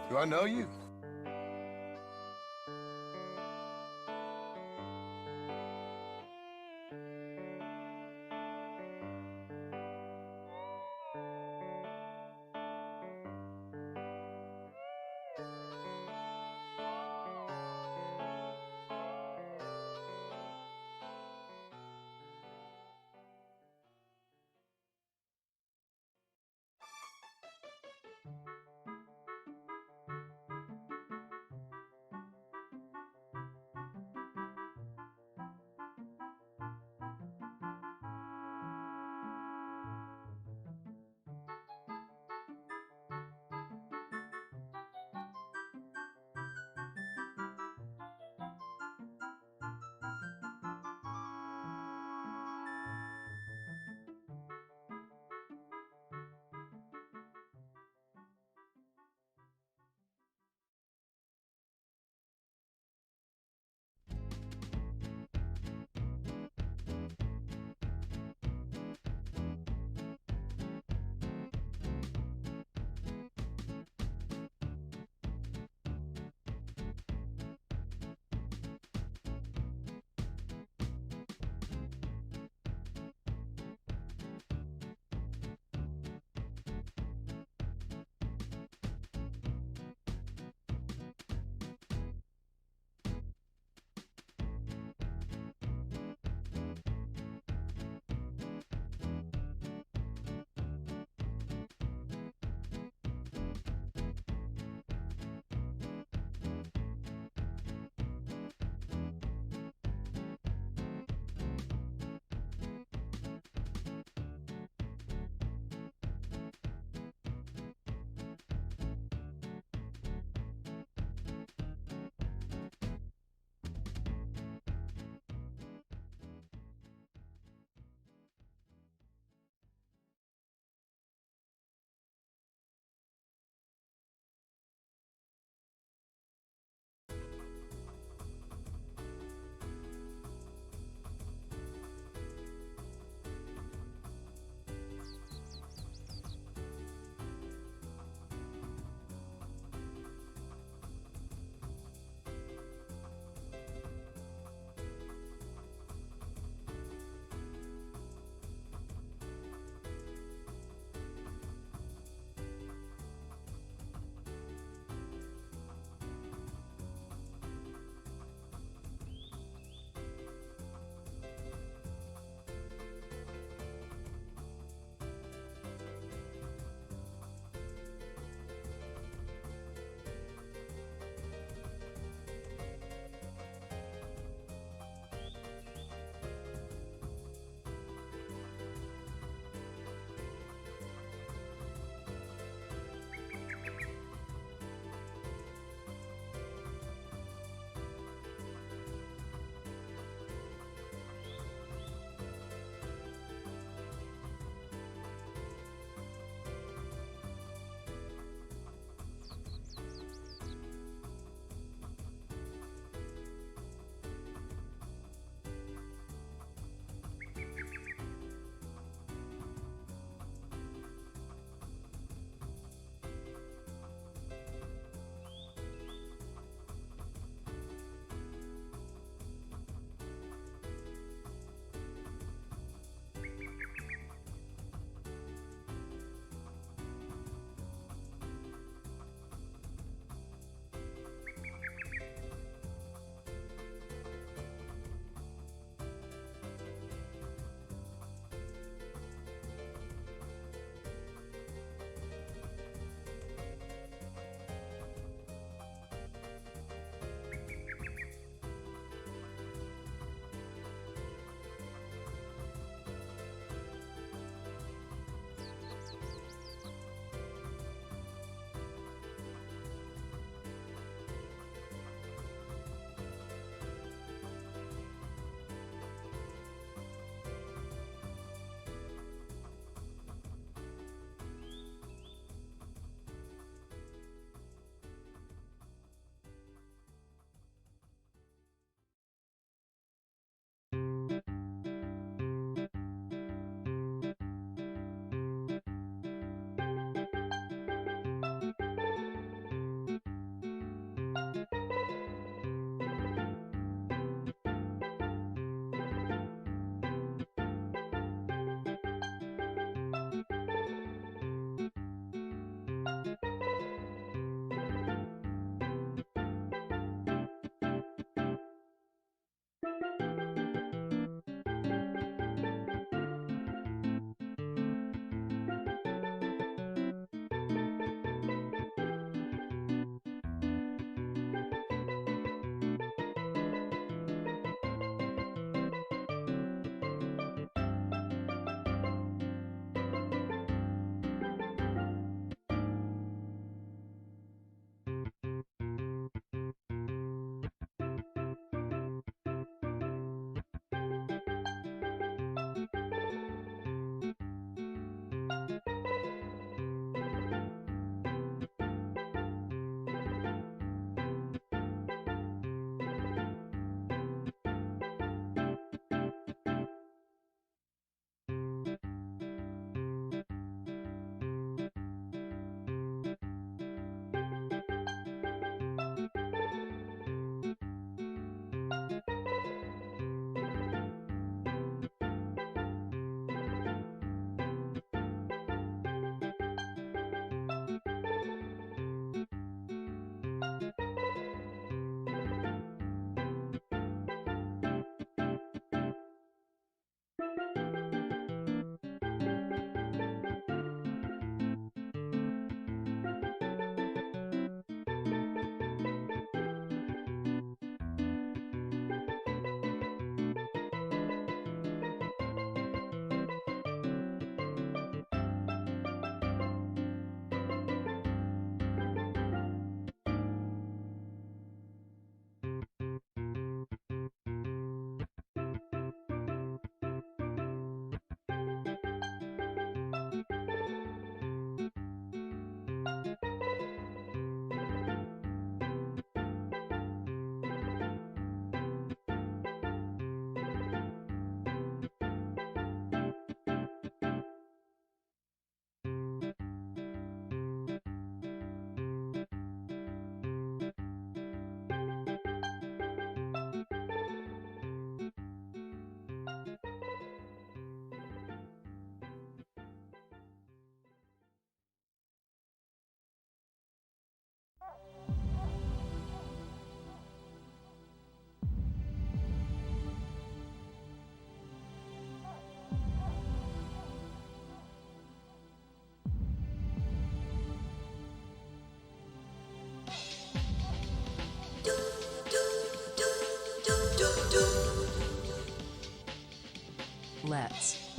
Do I know you?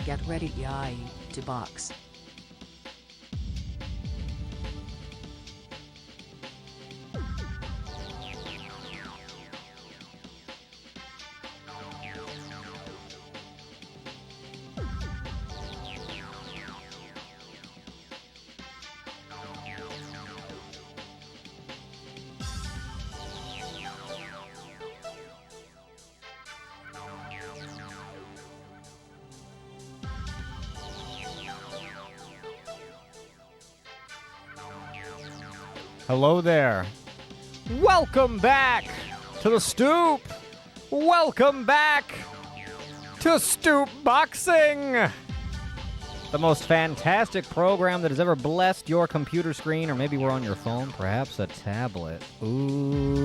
Get ready, yai, to box. Hello there. Welcome back to the Stoop. Welcome back to Stoop Boxing. The most fantastic program that has ever blessed your computer screen, or maybe we're on your phone, perhaps a tablet. Ooh-wee.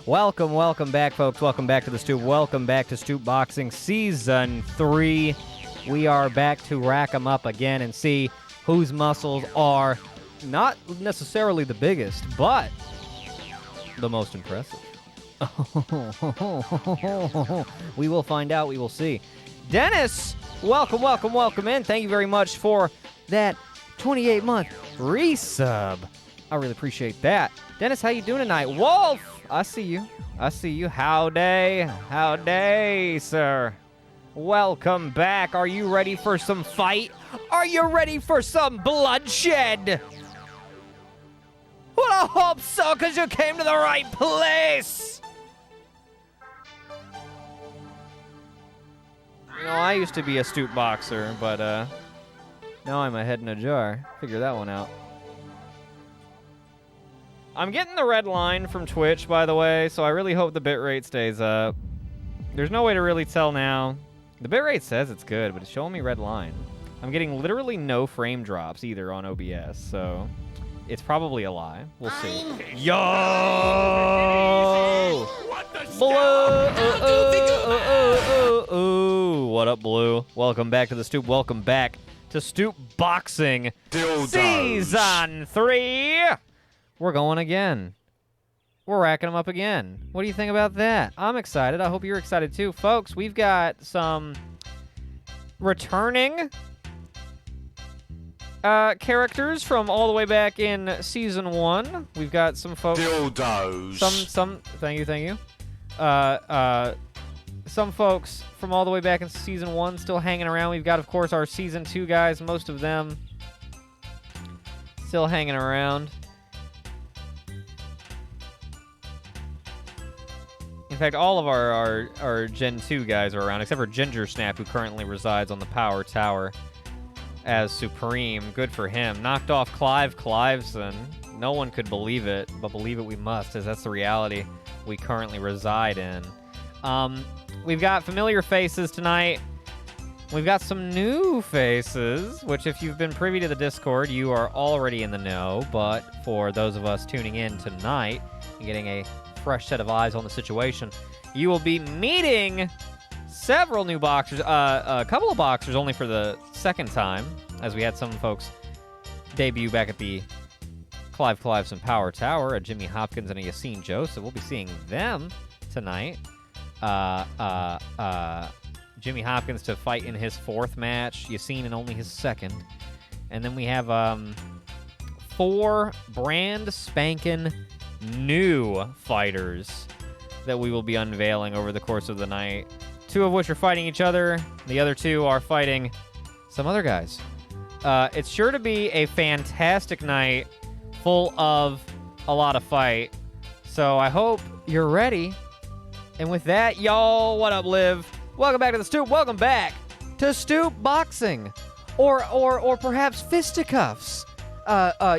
Welcome back, folks. Welcome back to the Stoop. Welcome back to Stoop Boxing Season 3. We are back to rack 'em up again and see whose muscles are not necessarily the biggest, but the most impressive. We will find out. We will see. Dennis, welcome in. Thank you very much for that 28-month resub. I really appreciate that. Dennis, how you doing tonight? Wolf, I see you. Howdy, sir. Welcome back. Are you ready for some fight? Are you ready for some bloodshed? Well, I hope so, because you came to the right place. You know, I used to be a Stoop boxer, but now I'm a head in a jar. Figure that one out. I'm getting the red line from Twitch, by the way, so I really hope the bitrate stays up. There's no way to really tell now. The bitrate says it's good, but it's showing me red line. I'm getting literally no frame drops either on OBS, so it's probably a lie. We'll see. Yo! Blue! What up, Blue? Welcome back to the Stoop. Welcome back to Stoop Boxing Season 3. We're going again. We're racking them up again. What do you think about that? I'm excited. I hope you're excited too. Folks, we've got some returning characters from all the way back in Season 1. We've got some folks... Dildos. Thank you. Some folks from all the way back in Season 1 still hanging around. We've got, of course, our Season 2 guys. Most of them still hanging around. In fact, all of our Gen 2 guys are around, except for Ginger Snap, who currently resides on the Power Tower as Supreme. Good for him. Knocked off Clive Cliveson. No one could believe it, but believe it we must, as that's the reality we currently reside in. We've got familiar faces tonight. We've got some new faces, which if you've been privy to the Discord, you are already in the know. But for those of us tuning in tonight and getting a fresh set of eyes on the situation, you will be meeting several new boxers, a couple of boxers only for the second time, as we had some folks debut back at the Clive Cliveson Power Tower, a Jimmy Hopkins and a Yassine Joseph. We'll be seeing them tonight. Jimmy Hopkins to fight in his 4th match, Yassine in only his 2nd. And then we have 4 brand spanking new fighters that we will be unveiling over the course of the night. 2 of which are fighting each other. The other 2 are fighting some other guys. It's sure to be a fantastic night full of a lot of fight. So I hope you're ready. And with that, y'all, what up, Liv? Welcome back to the Stoop. Welcome back to Stoop Boxing. Or perhaps fisticuffs,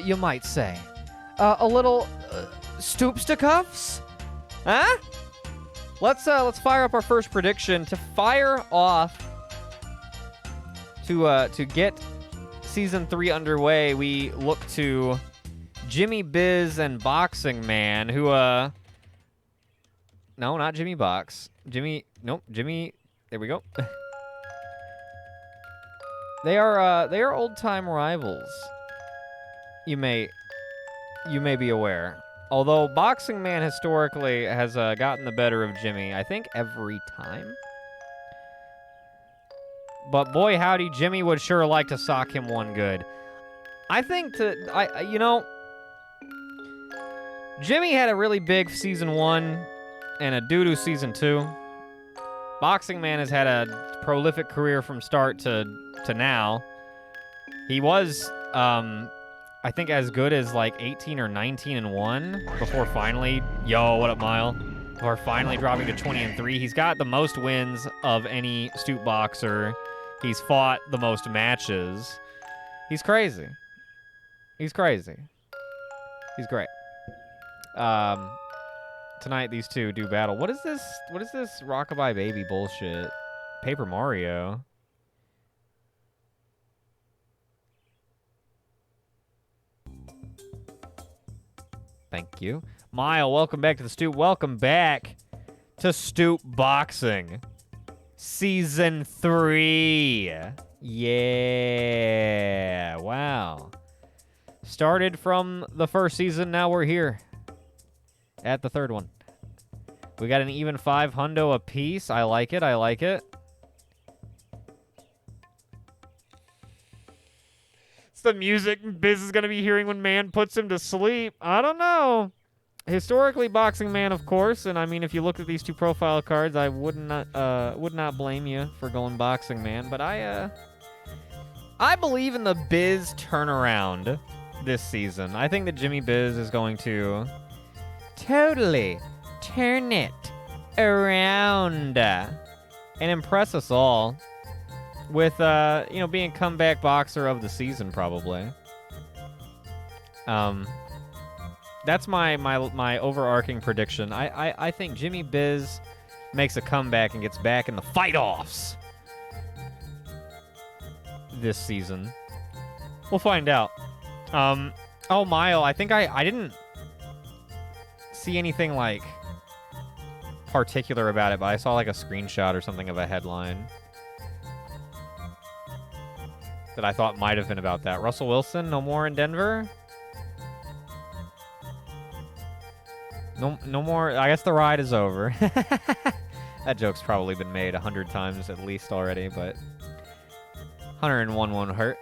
you might say. A little stoopsticuffs? Huh? Let's fire up our first prediction. To fire off to get Season 3 underway, we look to Jimmy Biz and Boxing Man, who no, not Jimmy Box. Jimmy, there we go. They are old-time rivals. You may be aware. Although Boxing Man historically has gotten the better of Jimmy, I think every time. but boy howdy, Jimmy would sure like to sock him one good. I think you know, Jimmy had a really big season 1 and a doo-doo season 2. Boxing Man has had a prolific career from start to now. He was, I think, as good as like 18 or 19-1 before finally, yo, what up, Mile? Before finally dropping to 20-3. He's got the most wins of any Stoop boxer. He's fought the most matches. He's crazy. He's crazy. He's great. Tonight these two do battle. What is this? What is this Rockabye Baby bullshit? Paper Mario. Thank you. Mile, welcome back to the Stoop. Welcome back to Stoop Boxing. Season 3. Yeah. Wow. Started from the first season, now we're here at the third one. We got an even 5 hundo apiece. I like it. I like it. It's the music Biz is going to be hearing when man puts him to sleep. I don't know. Historically, Boxing Man, of course, and I mean, if you look at these two profile cards, I would not blame you for going Boxing Man, but I believe in the Biz turnaround this season. I think that Jimmy Biz is going to totally turn it around and impress us all with, you know, being comeback boxer of the season, probably. That's my overarching prediction. I think Jimmy Biz makes a comeback and gets back in the fight-offs this season. We'll find out. Oh, Mile, I think I didn't see anything, like, particular about it, but I saw, like, a screenshot or something of a headline that I thought might have been about that. Russell Wilson, no more in Denver? No more. I guess the ride is over. That joke's probably been made 100 times at least already, but 101 won't hurt.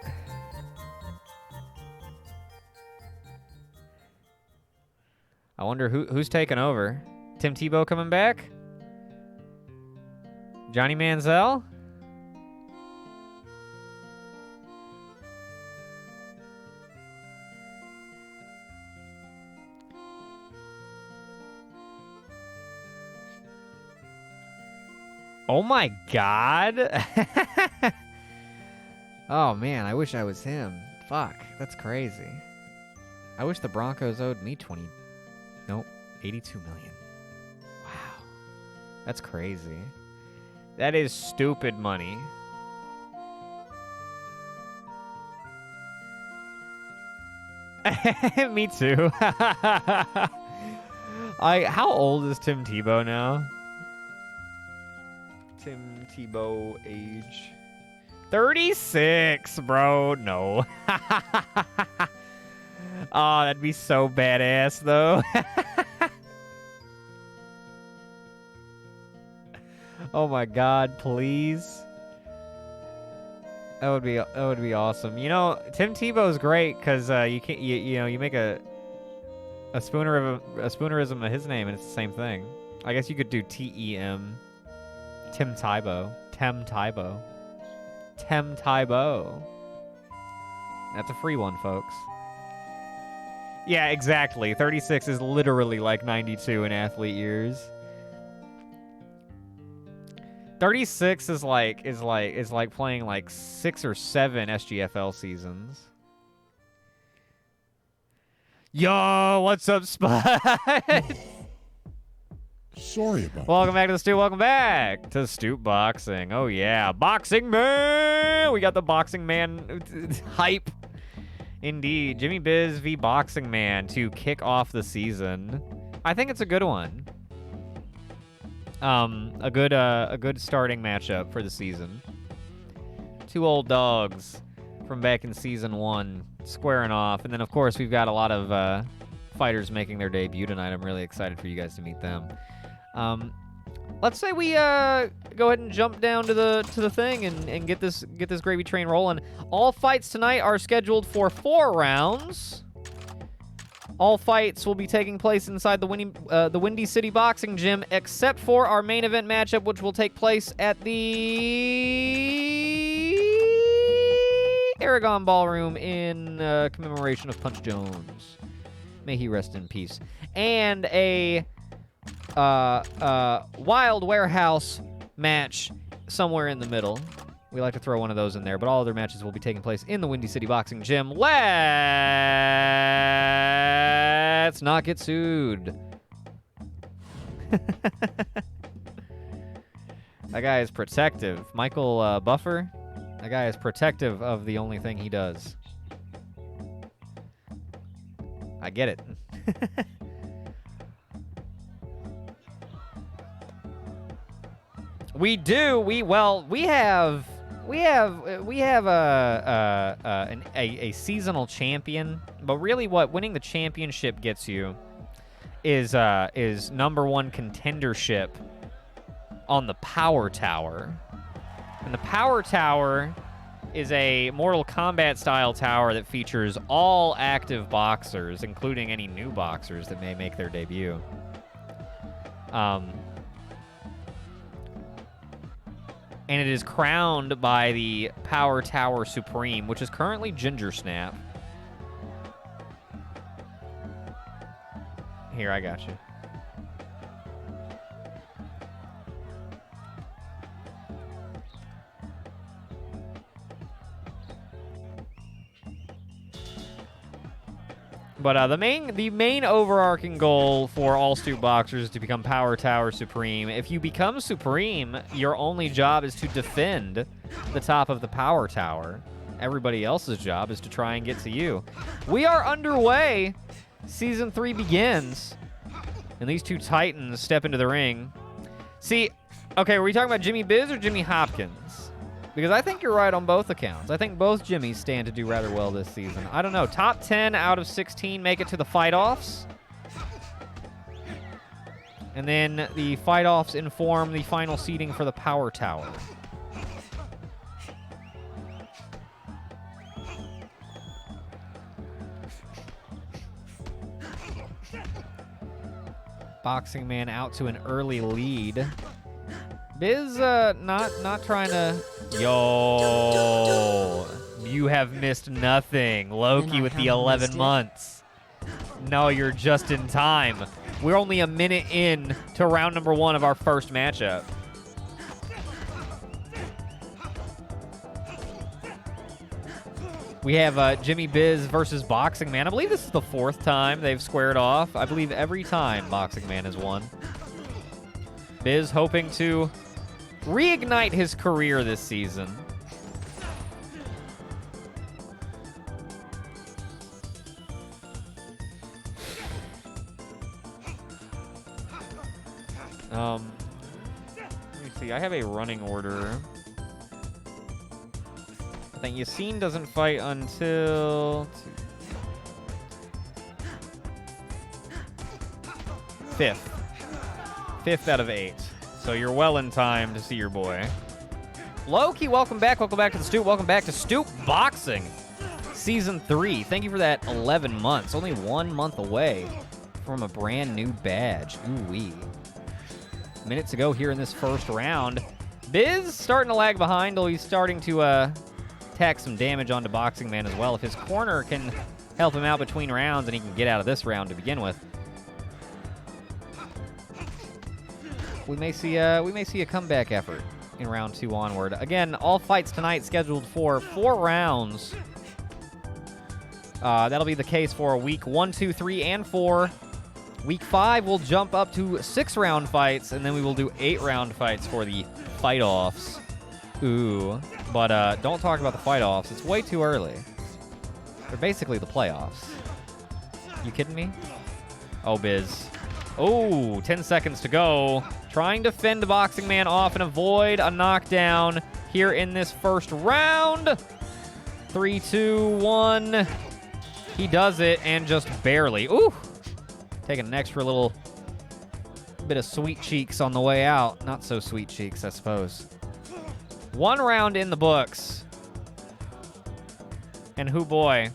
I wonder who's taking over. Tim Tebow coming back? Johnny Manziel? Oh my God. Oh man, I wish I was him. Fuck, that's crazy. I wish the Broncos owed me 82 million. Wow. That's crazy. That is stupid money. Me too. How old is Tim Tebow now? Tim Tebow age 36, bro. No. Oh, that'd be so badass though. Oh my God, please. That would be awesome. You know, Tim Tebow's great because you make a spoonerism of his name and it's the same thing. I guess you could do TEM. Tim Tebow. Tem Tebow. Tem Tebow. That's a free one, folks. Yeah, exactly. 36 is literally like 92 in athlete years. 36 is like playing like 6 or 7 SGFL seasons. Yo, what's up, Spud? Sorry about Welcome back to the Stoop. Welcome back to Stoop Boxing. Oh, yeah. Boxing Man! We got the Boxing Man hype. Indeed. Jimmy Biz v. Boxing Man to kick off the season. I think it's a good one. A good starting matchup for the season. Two old dogs from back in season 1 squaring off. And then, of course, we've got a lot of fighters making their debut tonight. I'm really excited for you guys to meet them. let's say we go ahead and jump down to the thing and get this gravy train rolling. All fights tonight are scheduled for 4 rounds. All fights will be taking place inside the Windy City Boxing Gym, except for our main event matchup, which will take place at the Aragon Ballroom in commemoration of Punch Jones. May he rest in peace. And a Wild Warehouse match somewhere in the middle. We like to throw one of those in there, but all other matches will be taking place in the Windy City Boxing Gym. Let's not get sued. That guy is protective. Michael Buffer, that guy is protective of the only thing he does. I get it. We do. We have a seasonal champion, but really what winning the championship gets you is #1 contendership on the Power Tower. And the Power Tower is a Mortal Kombat style tower that features all active boxers, including any new boxers that may make their debut. And it is crowned by the Power Tower Supreme, which is currently Ginger Snap. Here, I got you. But the main overarching goal for all Stoop boxers is to become Power Tower Supreme. If you become Supreme, your only job is to defend the top of the Power Tower. Everybody else's job is to try and get to you. We are underway. Season 3 begins. And these two titans step into the ring. See, okay, were we talking about Jimmy Biz or Jimmy Hopkins? Because I think you're right on both accounts. I think both Jimmys stand to do rather well this season. I don't know. Top 10 out of 16 make it to the fight-offs. And then the fight-offs inform the final seeding for the Power Tower. Boxing Man out to an early lead. Biz, not trying to... Yo, you have missed nothing. Loki with the 11 months. No, you're just in time. We're only a minute in to round number 1 of our first matchup. We have Jimmy Biz versus Boxing Man. I believe this is the 4th time they've squared off. I believe every time Boxing Man has won. Biz hoping to reignite his career this season. Let me see. I have a running order. I think Yassine doesn't fight until 5th. 5th out of 8. So you're well in time to see your boy. Loki, welcome back. Welcome back to the Stoop. Welcome back to Stoop Boxing. Season 3. Thank you for that 11 months. Only 1 month away from a brand new badge. Ooh-wee. Minutes to go here in this first round. Biz starting to lag behind, though he's starting to tack some damage onto Boxing Man as well. If his corner can help him out between rounds and he can get out of this round to begin with, we may see a comeback effort in round 2 onward. Again, all fights tonight scheduled for 4 rounds. That'll be the case for week 1, 2, 3, and 4. Week 5 will jump up to 6-round fights, and then we will do 8-round fights for the fight-offs. Ooh, but don't talk about the fight-offs. It's way too early. They're basically the playoffs. You kidding me? Oh, Biz. Oh, 10 seconds to go. Trying to fend Boxing Man off and avoid a knockdown here in this first round. 3, 2, 1. He does it, and just barely. Ooh. Taking an extra little Bit of sweet cheeks on the way out. Not so sweet cheeks, I suppose. 1 round in the books. And who boy.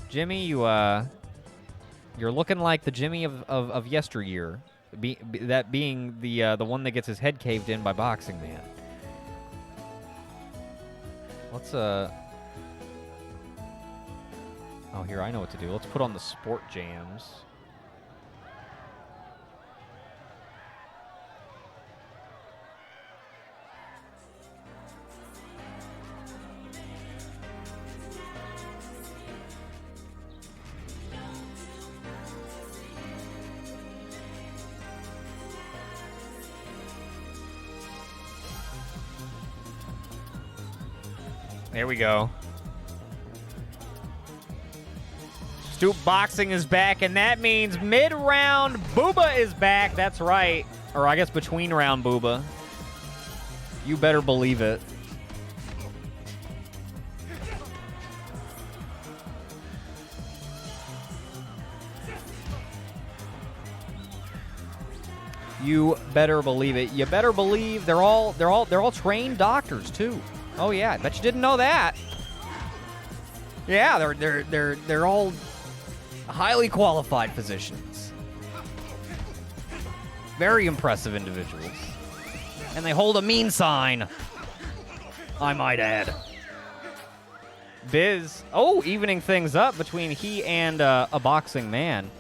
Jimmy, you're looking like the Jimmy of yesteryear. That being the one that gets his head caved in by Boxing Man. Let's Oh, here, I know what to do. Let's put on the sport jams. There we go. Stoop Boxing is back, and that means mid-round Booba is back. That's right. Or I guess between-round Booba. You better believe it. You better believe it. You better believe they're all trained doctors too. Oh yeah, I bet you didn't know that. Yeah, they're all highly qualified physicians. Very impressive individuals. And they hold a mean sign, I might add. Biz, evening things up between he and a Boxing Man.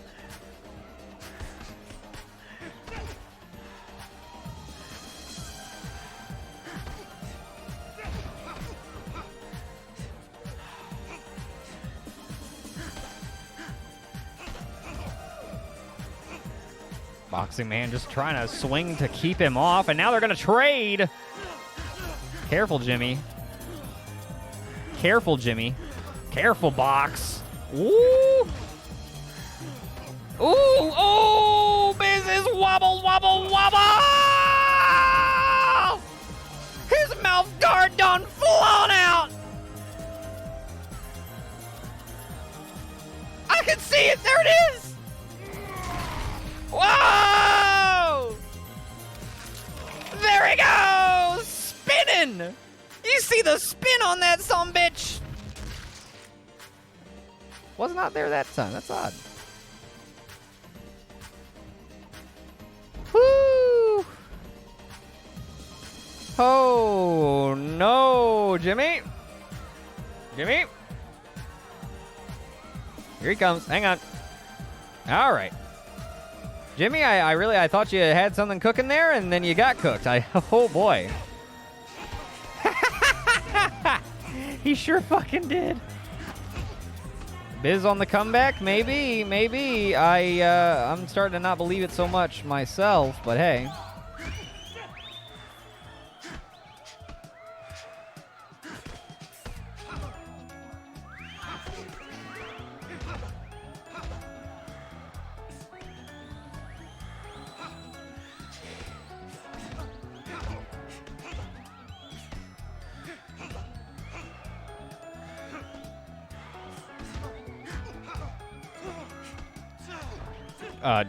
Boxing Man just trying to swing to keep him off, and now they're going to trade. Careful, Jimmy. Careful, Jimmy. Careful, Box. Ooh. Ooh, oh, business wobble, wobble, wobble! His mouth guard done flown out! I can see it, there it is! Whoa! There he goes! Spinning! You see the spin on that sumbitch? Was not there that time. That's odd. Woo! Oh, no, Jimmy. Jimmy. Here he comes. Hang on. All right. Jimmy, I thought you had something cooking there, and then you got cooked. Oh, boy. He sure fucking did. Biz on the comeback? Maybe. I'm starting to not believe it so much myself, but hey.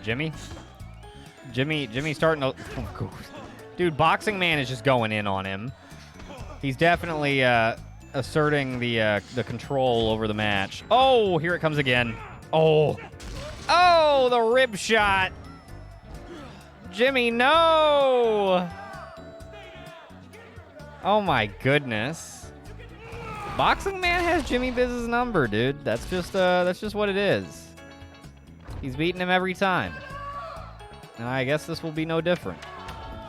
Jimmy's starting to... Oh, dude, Boxing Man is just going in on him. He's definitely asserting the control over the match. Oh, here it comes again. Oh, the rib shot. Jimmy, no. Oh, my goodness. Boxing Man has Jimmy Biz's number, dude. That's just what it is. He's beating him every time. And I guess this will be no different.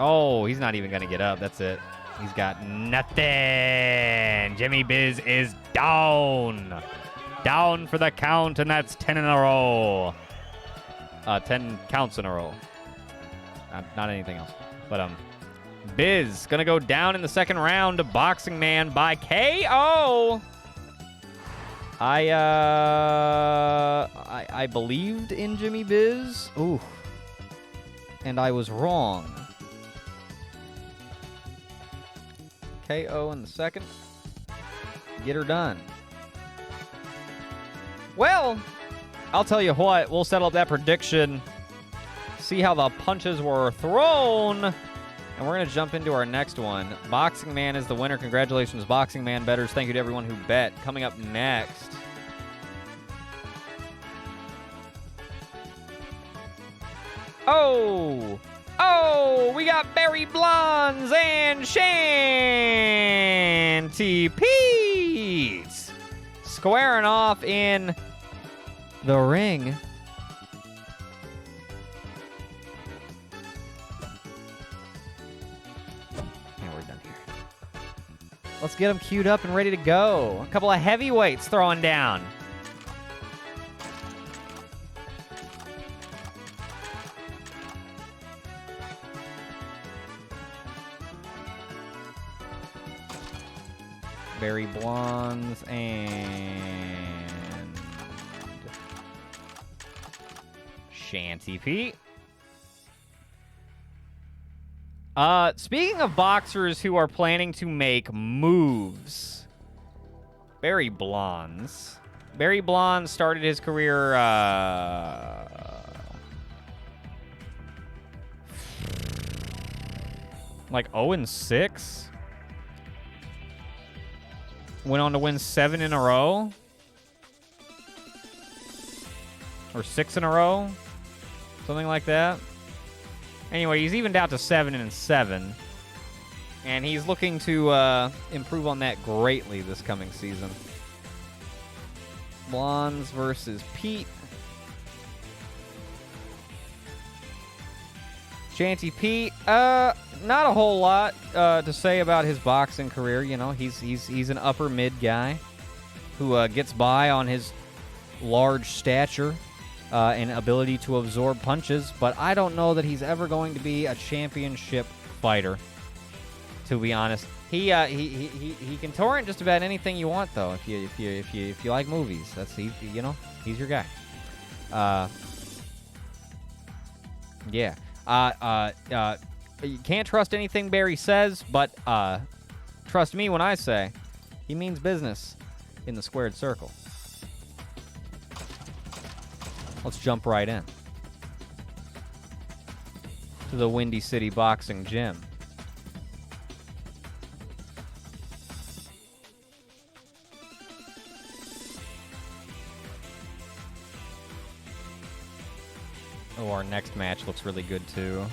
Oh, he's not even going to get up. That's it. He's got nothing. Jimmy Biz is down. Down for the count, and that's 10 in a row. 10 counts in a row. Not anything else. But, Biz going to go down in the second round to Boxing Man by KO. I believed in Jimmy Biz. Ooh. And I was wrong. KO in the second. Get her done. Well, I'll tell you what. We'll settle up that prediction. See see how the punches were thrown. And we're going to jump into our next one. Boxing Man is the winner. Congratulations, Boxing Man bettors. Thank you to everyone who bet. Coming up next. Oh, we got Barry Blondes and Shanty Pete squaring off in the ring. Let's get them queued up and ready to go. A couple of heavyweights throwing down. Barry Blondes and Shanty Pete. Speaking of boxers who are planning to make moves, Barry Blondes. Barry Blondes started his career, like 0-6. Went on to win 7 in a row. Or 6 in a row. Something like that. Anyway, he's evened out to 7-7. And he's looking to improve on that greatly this coming season. Blondes versus Pete. Shanty Pete, not a whole lot to say about his boxing career. You know, he's an upper mid guy who gets by on his large stature and ability to absorb punches. But I don't know that he's ever going to be a championship fighter. To be honest, he can torrent just about anything you want, though. If you like movies, he's your guy. Yeah. You can't trust anything Barry says, but trust me when I say he means business in the squared circle. Let's jump right in to the Windy City Boxing Gym. Oh, our next match looks really good, too.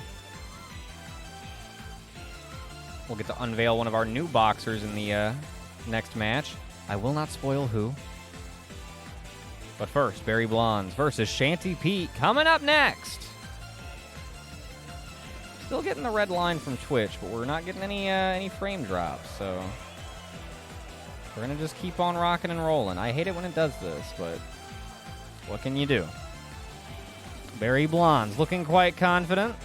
We'll get to unveil one of our new boxers in the next match. I will not spoil who. But first, Barry Blondes versus Shanty Pete coming up next. Still getting the red line from Twitch, but we're not getting any frame drops, so we're going to just keep on rocking and rolling. I hate it when it does this, but what can you do? Barry Blondes looking quite confident.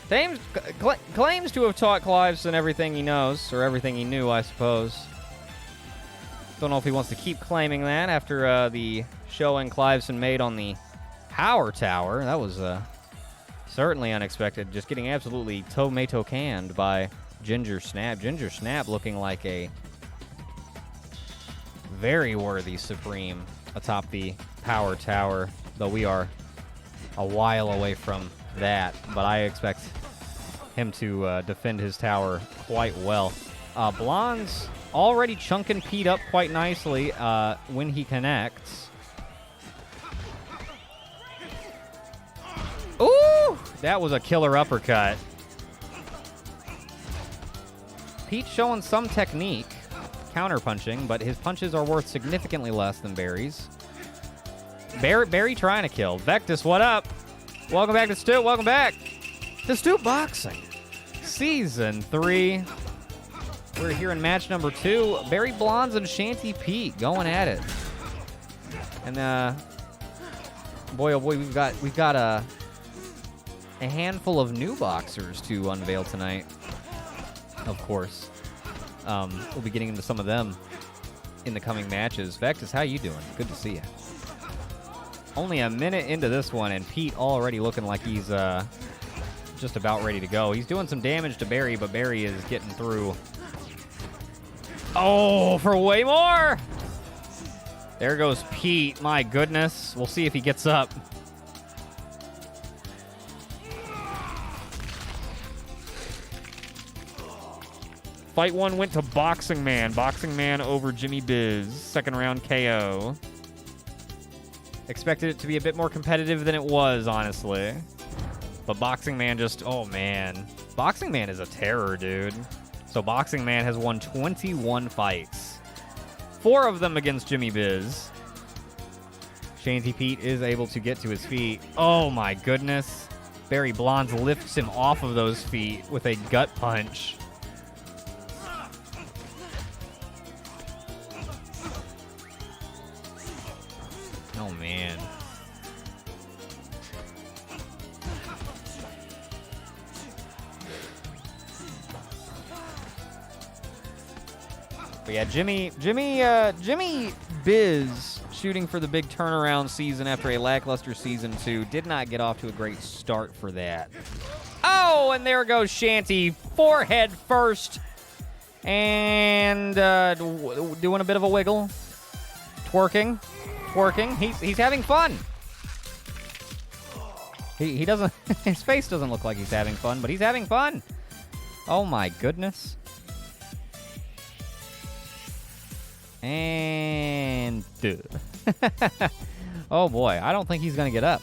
Claims to have taught Cliveson everything he knows, or everything he knew, I suppose. Don't know if he wants to keep claiming that after the showing Cliveson made on the Power Tower. That was certainly unexpected, just getting absolutely tomato canned by Ginger Snap. Ginger Snap looking like a very worthy Supreme atop the Power Tower, though we are a while away from that, but I expect him to defend his tower quite well. Blondes already chunking Pete up quite nicely when he connects. Ooh! That was a killer uppercut. Pete showing some technique, counterpunching, but his punches are worth significantly less than Barry's. Barry trying to kill. Vectus, what up? Welcome back to Stoop. Welcome back to Stoop Boxing. Season 3. We're here in match number 2. Barry Blondes and Shanty Pete going at it. And boy oh boy, we've got a handful of new boxers to unveil tonight. Of course. We'll be getting into some of them in the coming matches. Vectus, how you doing? Good to see you. Only a minute into this one, and Pete already looking like he's just about ready to go. He's doing some damage to Barry, but Barry is getting through. Oh, for way more! There goes Pete. My goodness. We'll see if he gets up. Fight 1 went to Boxing Man. Boxing Man over Jimmy Biz. Second round KO. Expected it to be a bit more competitive than it was, honestly. But Boxing Man just... Oh, man. Boxing Man is a terror, dude. So Boxing Man has won 21 fights. 4 of them against Jimmy Biz. Shanty Pete is able to get to his feet. Oh, my goodness. Barry Blondes lifts him off of those feet with a gut punch. Oh, man. But yeah, Jimmy Biz, shooting for the big turnaround season after a lackluster season 2, did not get off to a great start for that. Oh, and there goes Shanty, forehead first, and doing a bit of a wiggle, twerking. He's having fun. He doesn't. His face doesn't look like he's having fun, but he's having fun. Oh my goodness. And oh boy, I don't think he's gonna get up.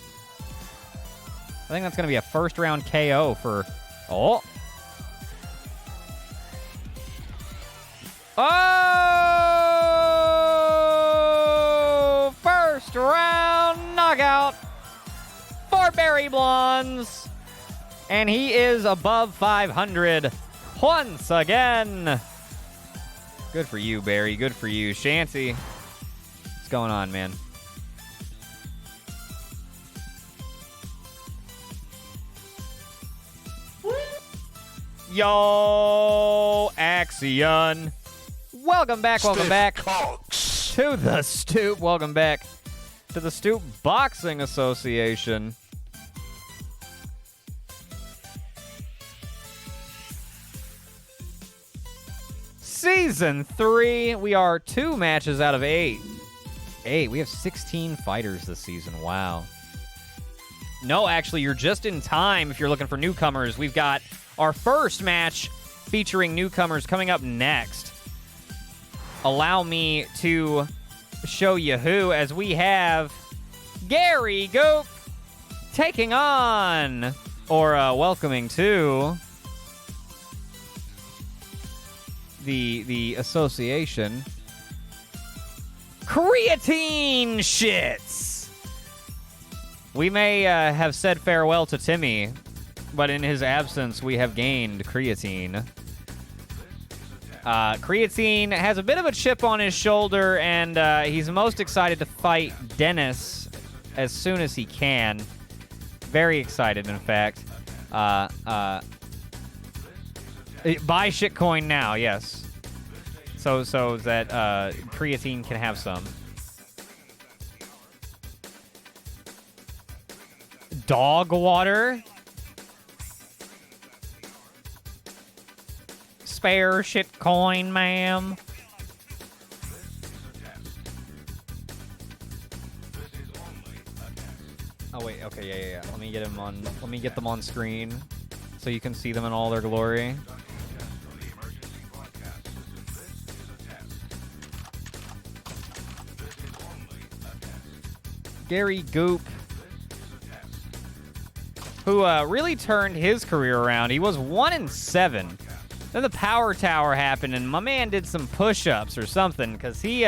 I think that's gonna be a first round KO for. Oh. Oh! First round knockout for Barry Blondes. And he is above 500 once again. Good for you, Barry. Good for you. Shanty, what's going on, man? Yo, Axion. Welcome back, welcome back to the Stoop. Welcome back to the Stoop Boxing Association. Season 3. We are 2 matches out of 8. We have 16 fighters this season. Wow. No, actually, you're just in time if you're looking for newcomers. We've got our first match featuring newcomers coming up next. Allow me to show you who, as we have Gary Goop taking on, or welcoming to, the association, Creatine Shits. We may have said farewell to Timmy, but in his absence, we have gained Creatine. Creatine has a bit of a chip on his shoulder, and he's most excited to fight Dennis as soon as he can. Very excited, in fact. Buy shitcoin now, yes. So that Creatine can have some. Dog water. Spare shitcoin, ma'am. Oh wait, okay, yeah. Let me get them on screen so you can see them in all their glory. Gary Goop, who really turned his career around. He was 1-7. Then the Power Tower happened, and my man did some push-ups or something, because he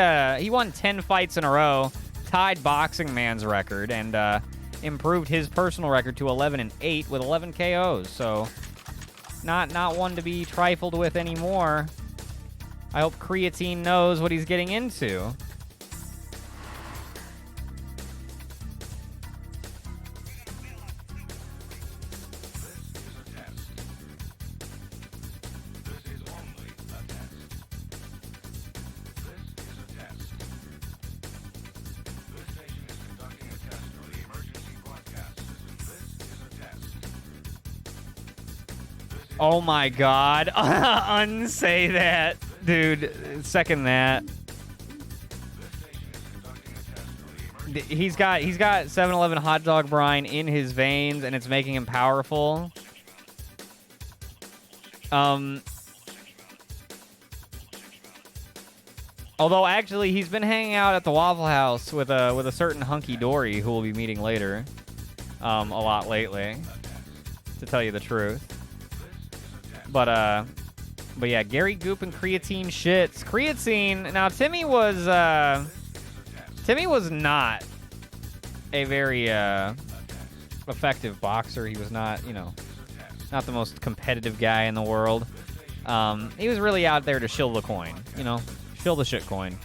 won 10 fights in a row, tied Boxing Man's record, and improved his personal record to 11-8 with 11 KOs. So, not one to be trifled with anymore. I hope Creatine knows what he's getting into. Oh my god. Unsay that. Dude, second that. He's got 7-Eleven hot dog brine in his veins, and it's making him powerful. Although, actually, he's been hanging out at the Waffle House with a certain hunky dory who we'll be meeting later, a lot lately, to tell you the truth. But yeah, Gary Goop and Creatine shits. Creatine. Now, Timmy was not a very effective boxer. He was not, not the most competitive guy in the world. He was really out there to shill the coin, shill the shit coin,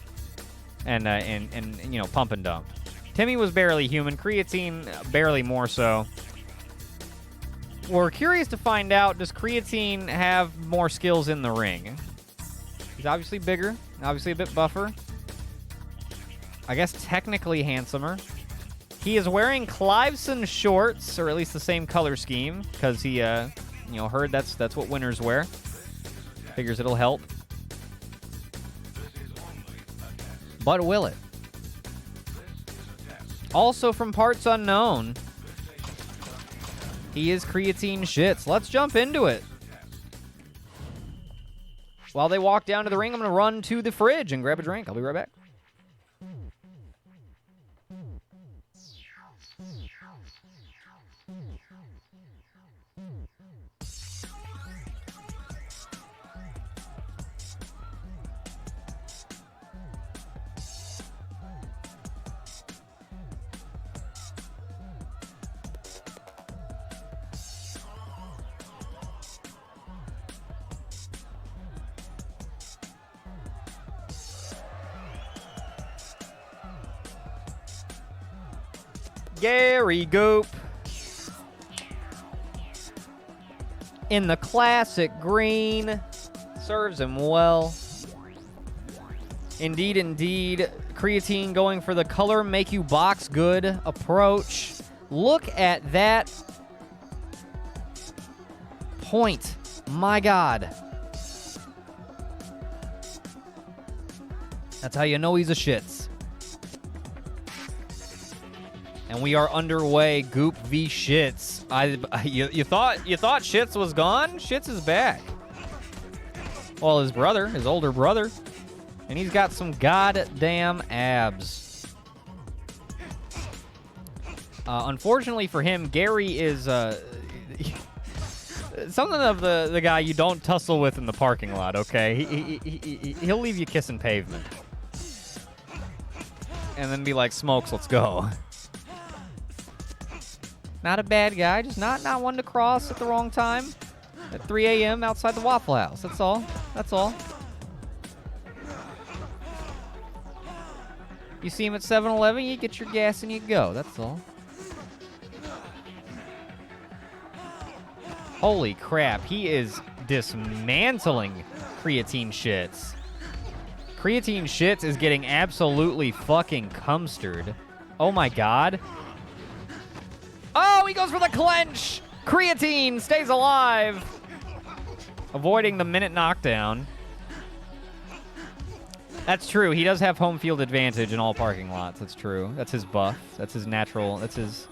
and pump and dump. Timmy was barely human. Creatine barely more so. We're curious to find out, does Creatine have more skills in the ring? He's obviously bigger, obviously a bit buffer. I guess technically handsomer. He is wearing Cliveson shorts, or at least the same color scheme, because he, heard that's what winners wear. Figures it'll help. But will it? Also from parts unknown, he is Creatine shits. Let's jump into it. While they walk down to the ring, I'm going to run to the fridge and grab a drink. I'll be right back. Gary Goop in the classic green. Serves him well. Indeed, indeed. Creatine going for the color make you box good approach. Look at that point. My God. That's how you know he's a shits. And we are underway. Goop v Shits. You thought Shits was gone? Shits is back. Well, his older brother, and he's got some goddamn abs. Unfortunately for him, Gary is something of the guy you don't tussle with in the parking lot. Okay, he'll leave you kissing pavement, and then be like, "Smokes, let's go." Not a bad guy, just not one to cross at the wrong time. At 3 a.m. outside the Waffle House. That's all. That's all. You see him at 7-Eleven, you get your gas and you go. That's all. Holy crap, he is dismantling Creatine shits. Creatine shits is getting absolutely fucking cumstered. Oh my God. Oh, he goes for the clench. Creatine stays alive. Avoiding the minute knockdown. That's true. He does have home field advantage in all parking lots. That's true. That's his buff. That's his natural. That's his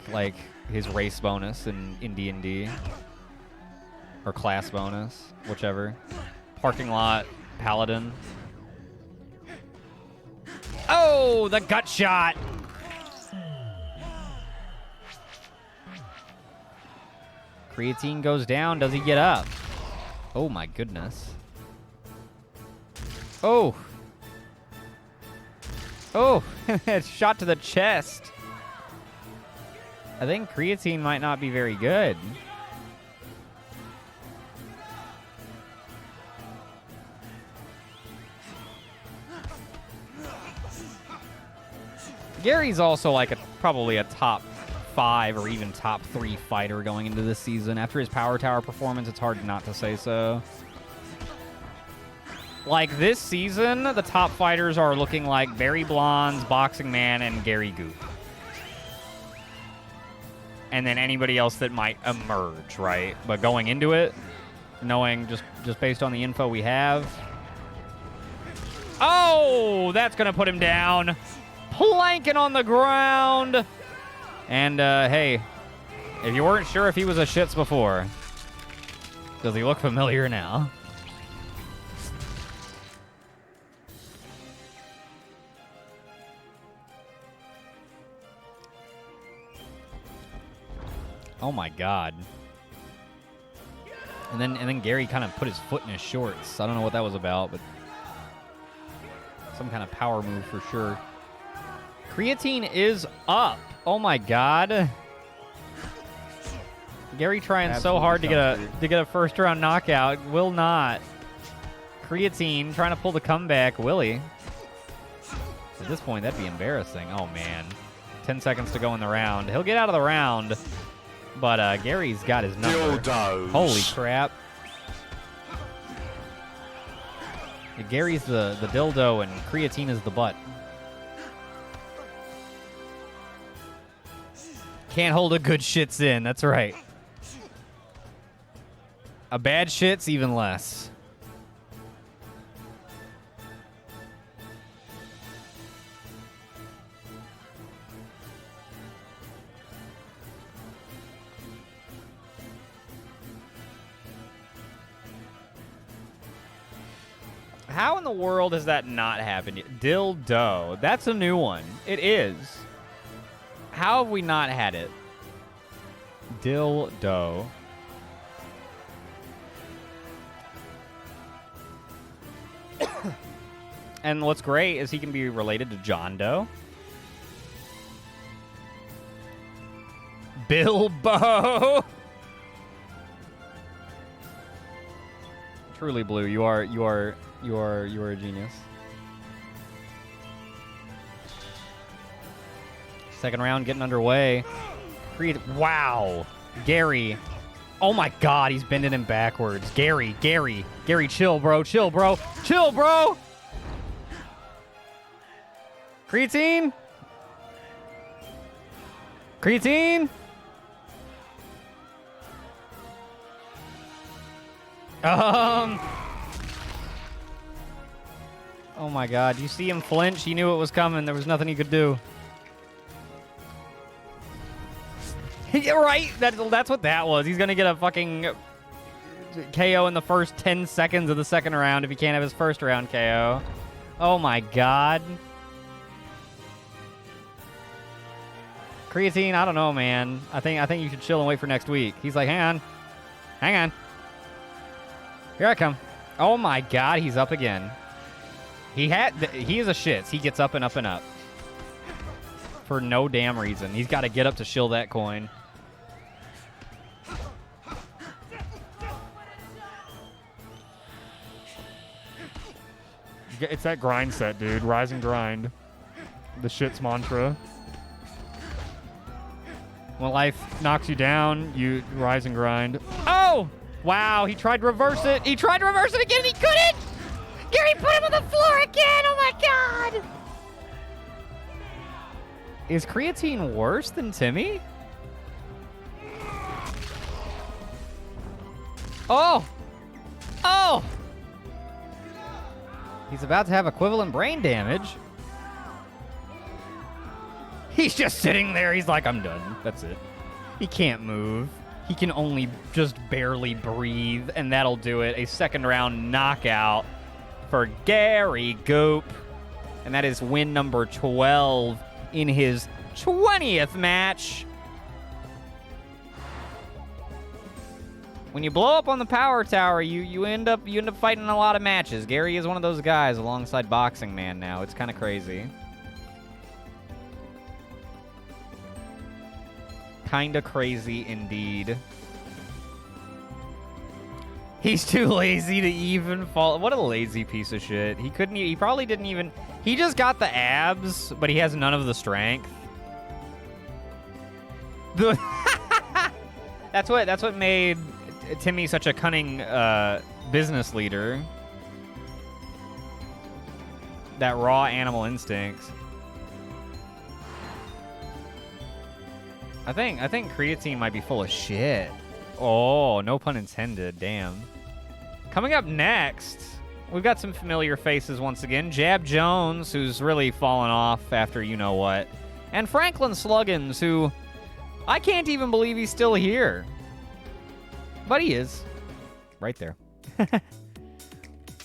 like his race bonus in D&D. Or class bonus, whichever. Parking lot, paladin. Oh, the gut shot. Creatine goes down. Does he get up? Oh, my goodness. Oh. Oh, shot to the chest. I think Creatine might not be very good. Gary's also like probably a top 5 or even top 3 fighter going into this season. After his Power Tower performance, it's hard not to say so. Like this season, the top fighters are looking like Barry Blondes, Boxing Man, and Gary Goop. And then anybody else that might emerge, right? But going into it, knowing just based on the info we have. Oh, that's going to put him down. Planking on the ground. And, hey, if you weren't sure if he was a shits before, Does he look familiar now? Oh my god. And then Gary kind of put his foot in his shorts. I don't know what that was about, but some kind of power move for sure. Creatine is up. Oh my god. Gary trying so hard to get a first round knockout. Will not. Creatine trying to pull the comeback. Willie. At this point, that'd be embarrassing. Oh man. 10 seconds to go in the round. He'll get out of the round. But Gary's got his number. Dildos. Holy crap. Gary's the dildo and Creatine is the butt. Can't hold a good shits in. That's right. A bad shit's even less. How in the world has that not happened yet? Dildo. That's a new one. It is. How have we not had it? Dildo. And what's great is he can be related to John Doe. Bilbo. Truly, Blue, you are a genius. Second round getting underway. Wow. Gary. Oh my god, he's bending him backwards. Gary, chill, bro. Chill, bro. Chill, bro. Creatine. Oh my god, you see him flinch? He knew it was coming. There was nothing he could do. Yeah, right? That's what that was. He's gonna get a fucking KO in the first 10 seconds of the second round if he can't have his first round KO. Oh my god. Creatine, I don't know, man. I think you should chill and wait for next week. He's like, hang on. Here I come. Oh my god, he's up again. He is a shits. He gets up and up and up. For no damn reason. He's got to get up to shill that coin. It's that grind set, dude. Rise and grind. The shits mantra. When life knocks you down, you rise and grind. Oh! Wow, he tried to reverse it. He tried to reverse it again and he couldn't! Gary put him on the floor again! Oh my god! Is Creatine worse than Timmy? Oh! Oh! He's about to have equivalent brain damage. He's just sitting there. He's like, I'm done. That's it. He can't move. He can only just barely breathe, and that'll do it. A second round knockout for Gary Goop. And that is win number 12 in his 20th match. When you blow up on the power tower, you end up fighting a lot of matches. Gary is one of those guys alongside Boxing Man now. It's kind of crazy. Kinda crazy indeed. He's too lazy to even fall. What a lazy piece of shit. He probably didn't even. He just got the abs, but he has none of the strength. That's what made Timmy such a cunning business leader. That raw animal instincts. I think Creatine might be full of shit. Oh, no pun intended. Damn. Coming up next, we've got some familiar faces once again. Jab Jones, who's really fallen off after you know what. And Franklin Sluggins, who I can't even believe he's still here. But he is. Right there.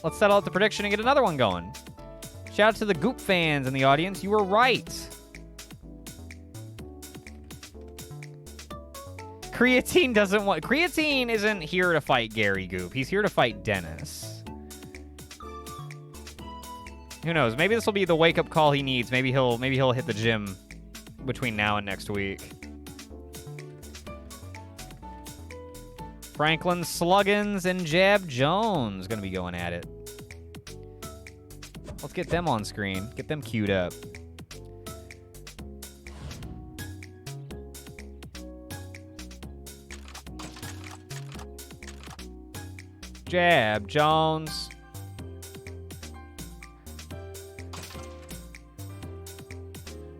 Let's settle out the prediction and get another one going. Shout out to the Goop fans in the audience. You were right. Creatine isn't here to fight Gary Goop. He's here to fight Dennis. Who knows? Maybe this will be the wake-up call he needs. Maybe he'll hit the gym between now and next week. Franklin Sluggins and Jab Jones gonna be going at it. Let's get them on screen. Get them queued up. Jab Jones.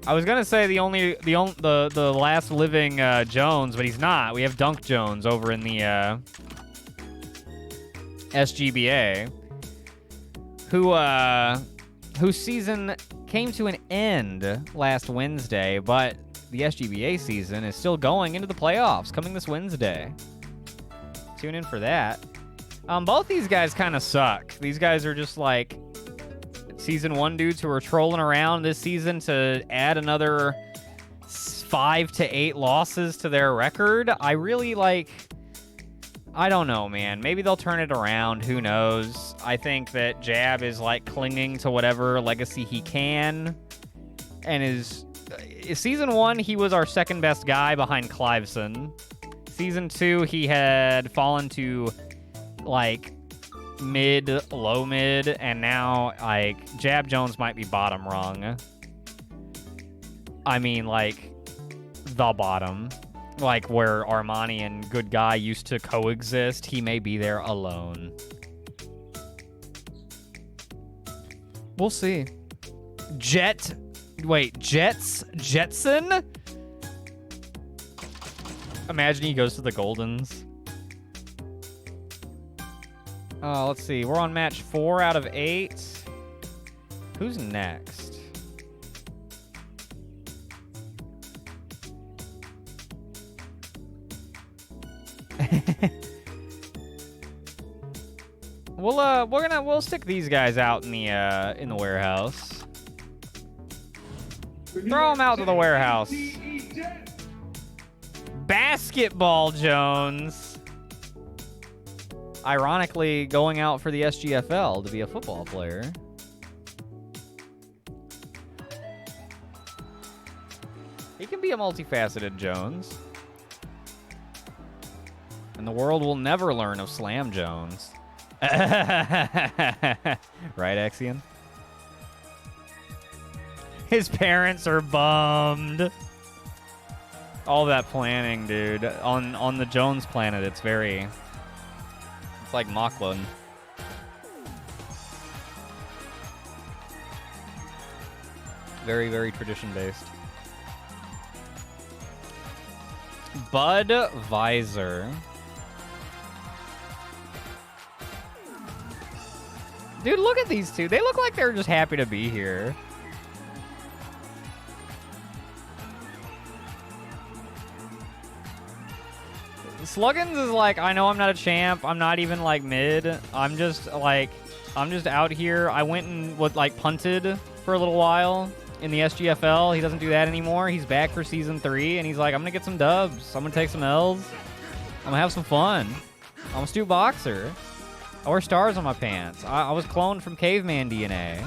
I was gonna say the last living Jones, but he's not. We have Dunk Jones over in the SGBA, whose season came to an end last Wednesday, but the SGBA season is still going into the playoffs coming this Wednesday. Tune in for that. Both these guys kind of suck. These guys are just like Season 1 dudes who are trolling around this season to add another 5 to 8 losses to their record. I don't know, man. Maybe they'll turn it around. Who knows? I think that Jab is like clinging to whatever legacy he can. And Season 1, he was our second best guy behind Cliveson. Season 2, he had fallen to like mid, low mid, and now like Jab Jones might be bottom rung. I mean, like the bottom, like where Armani and Good Guy used to coexist. He may be there alone. We'll see. Jetson? Imagine he goes to the Goldens. Let's see. We're on match 4 out of 8. Who's next? We'll stick these guys out in the warehouse. Throw them out to the warehouse. Basketball Jones. Ironically, going out for the SGFL to be a football player. He can be a multifaceted Jones. And the world will never learn of Slam Jones. Right, Axion? His parents are bummed. All that planning, dude. On the Jones planet, it's like Mocklin. Very, very tradition-based. Budweiser. Dude, look at these two. They look like they're just happy to be here. Sluggins is like, I know I'm not a champ. I'm not even like mid. I'm just out here. I went and punted for a little while in the SGFL. He doesn't do that anymore. He's back for season 3, and he's like, I'm gonna get some dubs. I'm gonna take some L's. I'm gonna have some fun. I'm a Stoop boxer. I wear stars on my pants. I was cloned from caveman DNA.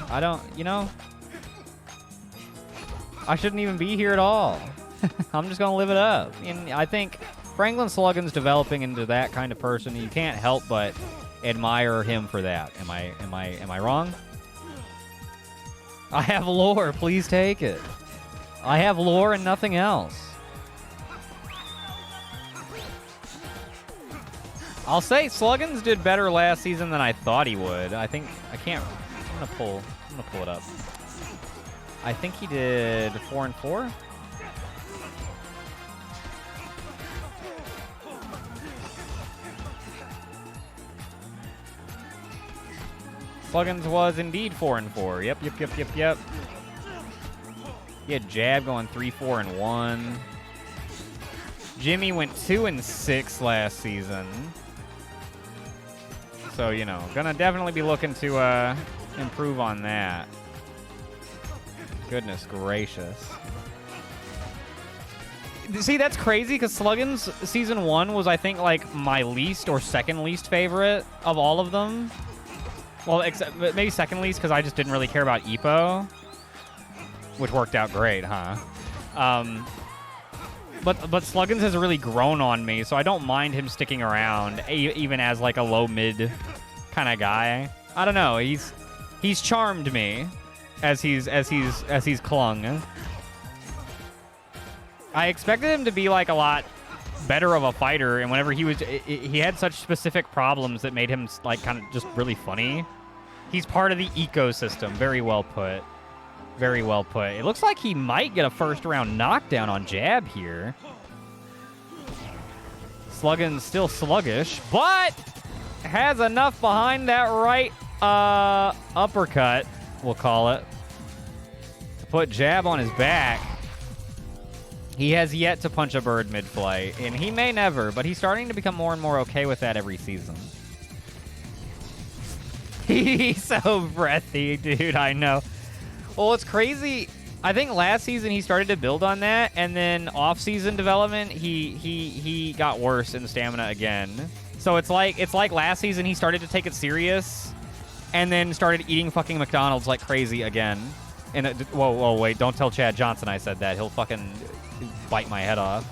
I shouldn't even be here at all. I'm just gonna live it up. And I think Franklin Sluggin's developing into that kind of person. You can't help but admire him for that. Am I wrong? I have lore. Please take it. I have lore and nothing else. I'll say Sluggins did better last season than I thought he would. I'm gonna pull it up. I think he did 4-4. Sluggins was indeed 4-4. Yep. He had Jab going 3-4-1. Jimmy went 2-6 last season. So, you know, gonna definitely be looking to improve on that. Goodness gracious. See, that's crazy because Sluggin's Season 1 was, I think, like, my least or second least favorite of all of them. Well, except maybe second least because I just didn't really care about Ep.1, which worked out great, huh? But Sluggin's has really grown on me, so I don't mind him sticking around, even as, like, a low-mid kind of guy. I don't know. He's charmed me as he's clung. I expected him to be, like, a lot better of a fighter, and whenever he had such specific problems that made him, like, kind of just really funny. He's part of the ecosystem. Very well put. Very well put. It looks like he might get a first-round knockdown on jab here. Sluggin's still sluggish, but has enough behind that right uppercut, we'll call it, to put jab on his back. He has yet to punch a bird mid-flight, and he may never, but he's starting to become more and more okay with that every season. He's so breathy, dude, I know. Well, it's crazy. I think last season he started to build on that, and then off-season development, he got worse in stamina again. So it's like last season he started to take it serious, and then started eating fucking McDonald's like crazy again. And whoa, wait, don't tell Chad Johnson I said that. He'll fucking bite my head off.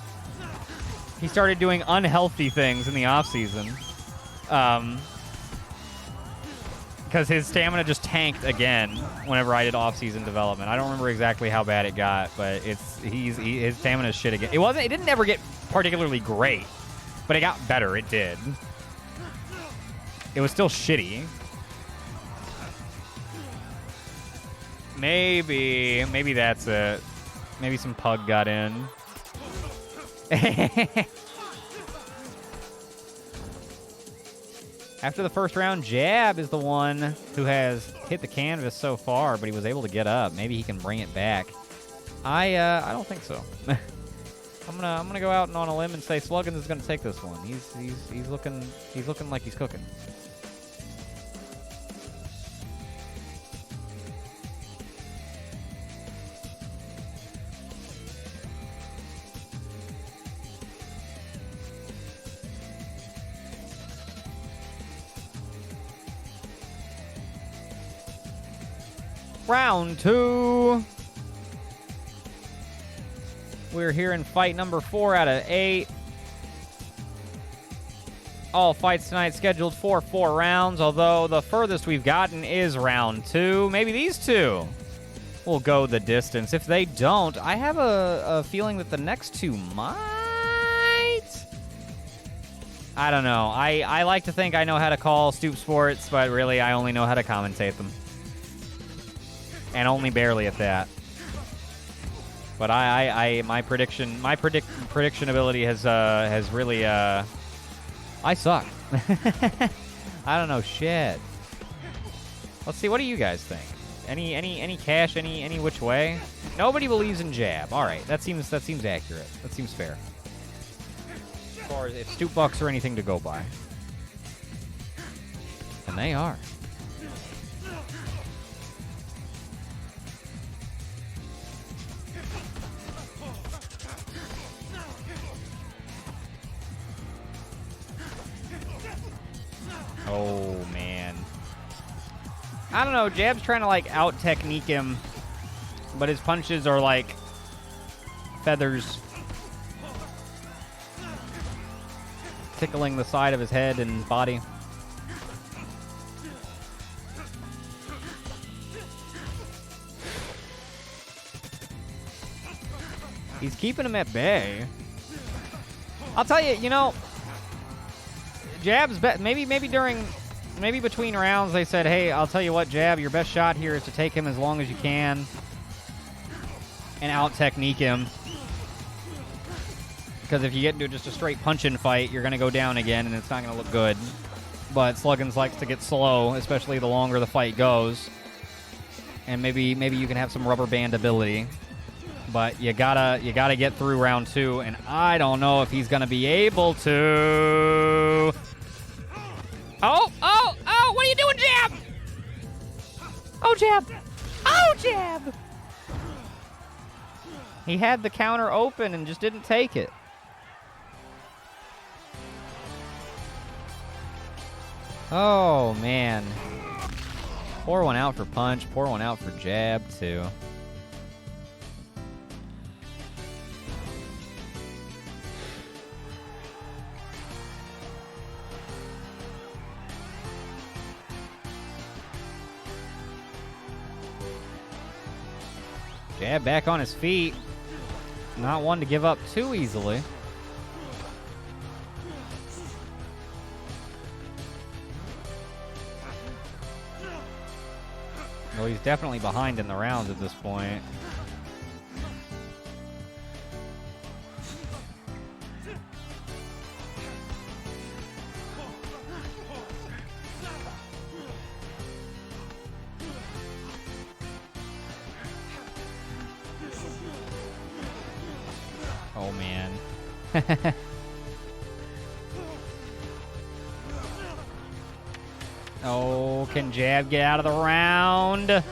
He started doing unhealthy things in the off-season. Because his stamina just tanked again whenever I did off-season development. I don't remember exactly how bad it got, but his stamina is shit again. It didn't ever get particularly great, but it got better. It did. It was still shitty. Maybe that's it. Maybe some pug got in. After the first round, Jab is the one who has hit the canvas so far, but he was able to get up. Maybe he can bring it back. I don't think so. I'm gonna go out and on a limb and say Sluggins is gonna take this one. He's looking like he's cooking. Round 2. We're here in fight number 4 out of 8. All fights tonight scheduled for 4 rounds, although the furthest we've gotten is round 2. Maybe these two will go the distance. If they don't, I have a feeling that the next two might. I don't know. I like to think I know how to call Stoop sports, but really I only know how to commentate them. And only barely at that. But my prediction ability has really I suck. I don't know shit. Let's see. What do you guys think? Any cash? Any which way? Nobody believes in jab. All right, that seems accurate. That seems fair. As far as if Stoop bucks are anything to go by, and they are. Oh, man. I don't know. Jab's trying to, like, out-technique him, but his punches are, like, feathers tickling the side of his head and body. He's keeping him at bay. I'll tell you, you know, Jab's maybe between rounds they said, hey, I'll tell you what, Jab, your best shot here is to take him as long as you can and out-technique him. Because if you get into just a straight punch-in fight, you're going to go down again, and it's not going to look good. But Sluggins likes to get slow, especially the longer the fight goes. And maybe you can have some rubber band ability. But you gotta get through round 2, and I don't know if he's going to be able to. Oh! Oh, jab! Oh, jab! He had the counter open and just didn't take it. Oh, man. Pour one out for punch, pour one out for jab, too. Jab back on his feet. Not one to give up too easily. Well, he's definitely behind in the rounds at this point. Oh, man. Oh, can Jab get out of the round? It's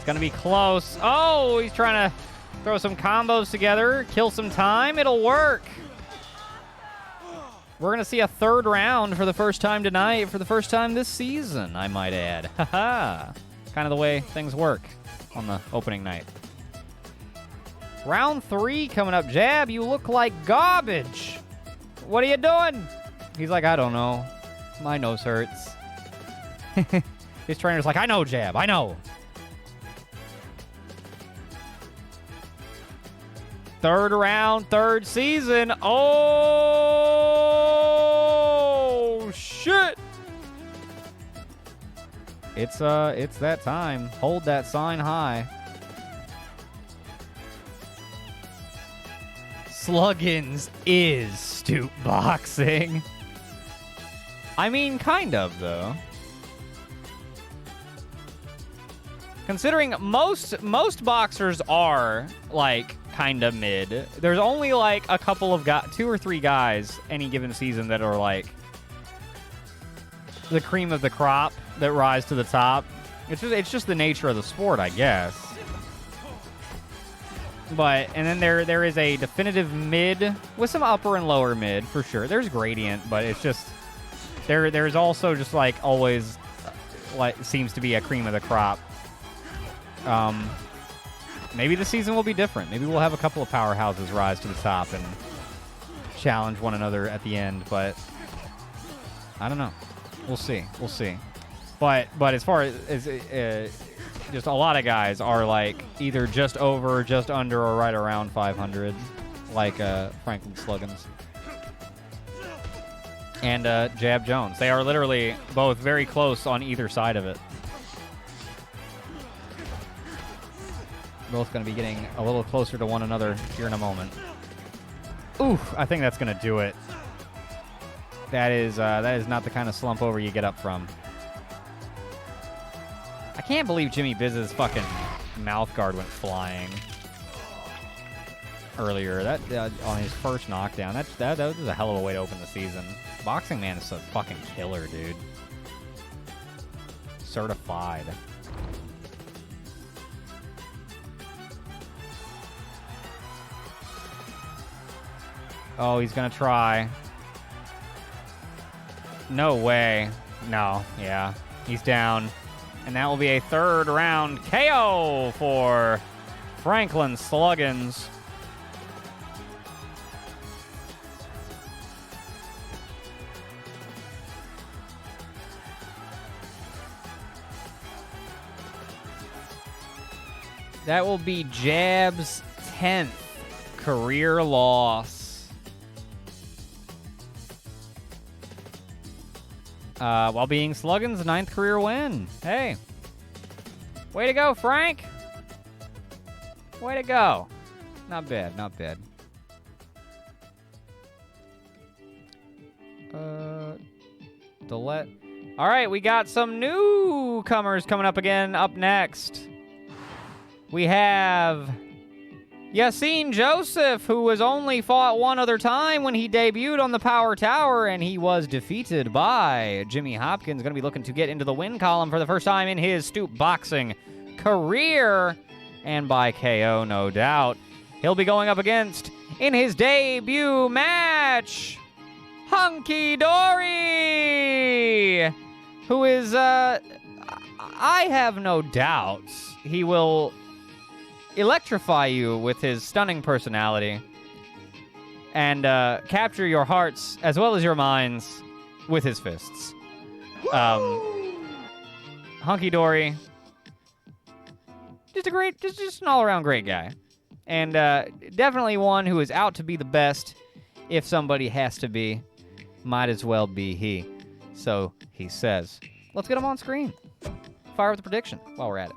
going to be close. Oh, he's trying to throw some combos together, kill some time. It'll work. We're going to see a third round for the first time tonight, for the first time this season, I might add. Haha. Kind of the way things work on the opening night. Round 3 coming up. Jab, you look like garbage. What are you doing? He's like, I don't know. My nose hurts. His trainer's like, I know, Jab. I know. Third round, third season. Oh, shit. It's that time. Hold that sign high. Sluggins is Stoop boxing. I mean, kind of, though. Considering most boxers are, like, kind of mid. There's only, like, a couple of 2 or 3 guys any given season that are, like, the cream of the crop that rise to the top. It's just the nature of the sport, I guess. And then there is a definitive mid with some upper and lower mid for sure. There's gradient, but it's just there's also just like always like seems to be a cream of the crop. Maybe the season will be different. Maybe we'll have a couple of powerhouses rise to the top and challenge one another at the end, but I don't know. We'll see. We'll see. But as far as just a lot of guys are like either just over, just under, or right around 500, like Franklin Sluggins and Jab Jones. They are literally both very close on either side of it. Both going to be getting a little closer to one another here in a moment. Oof, I think that's going to do it. That is not the kind of slump over you get up from. I can't believe Jimmy Biz's fucking mouth guard went flying earlier. That on his first knockdown. That was a hell of a way to open the season. Boxing Man is a fucking killer, dude. Certified. Oh, he's gonna try. No way. No, yeah. He's down. And that will be a third round KO for Franklin Sluggins. That will be Jab's 10th career loss. While being Sluggins' 9th career win. Hey. Way to go, Frank. Way to go. Not bad, not bad. Delete. All right, we got some newcomers coming up again. Up next, we have Yassine Joseph, who has only fought one other time when he debuted on the Power Tower, and he was defeated by Jimmy Hopkins. Going to be looking to get into the win column for the first time in his Stoop boxing career, and by KO, no doubt. He'll be going up against, in his debut match, Hunky Dory, who is, I have no doubts he will electrify you with his stunning personality and capture your hearts as well as your minds with his fists. Hunky Dory, just an all-around great guy, and definitely one who is out to be the best. If somebody has to be, might as well be he. So he says, let's get him on screen. Fire up the prediction while we're at it.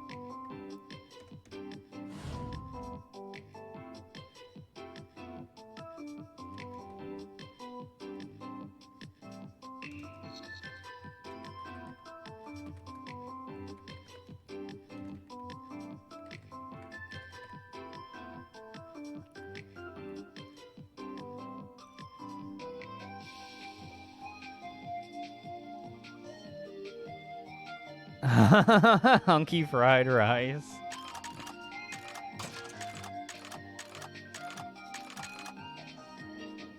Hunky fried rice.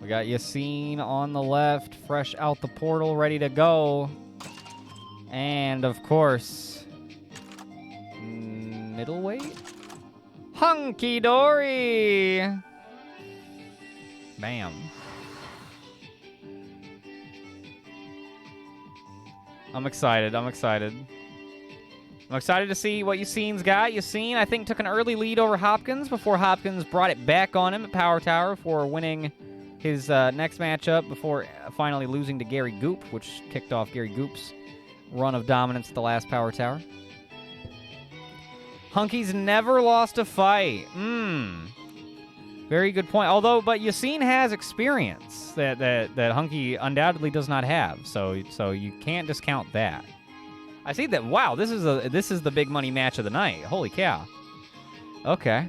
We got Yassine on the left, fresh out the portal, ready to go. And, of course, middleweight? Hunky Dory! Bam. I'm excited. I'm excited to see what Yassine's got. Yassine, I think, took an early lead over Hopkins before Hopkins brought it back on him at Power Tower for winning his next matchup before finally losing to Gary Goop, which kicked off Gary Goop's run of dominance at the last Power Tower. Hunky's never lost a fight. Very good point. But Yassine has experience that Hunky undoubtedly does not have. So you can't discount that. I see that. Wow, this is the big money match of the night. Holy cow. Okay,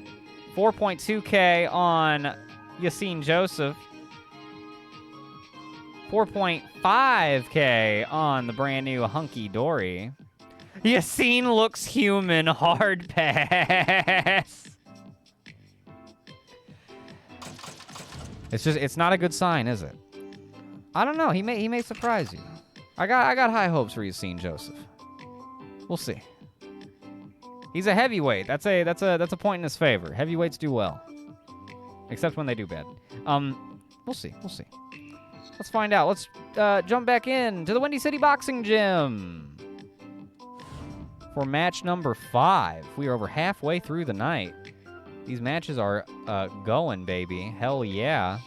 4.2K on Yassine Joseph. 4.5K on the brand new Hunky Dory. Yassine looks human. Hard pass. It's not a good sign, is it? I don't know. He may surprise you. I got high hopes for Yassine Joseph. We'll see. He's a heavyweight. That's a point in his favor. Heavyweights do well, except when they do bad. We'll see. Let's find out. Let's jump back in to the Windy City Boxing Gym for match number 5. We are over halfway through the night. These matches are going, baby. Hell yeah.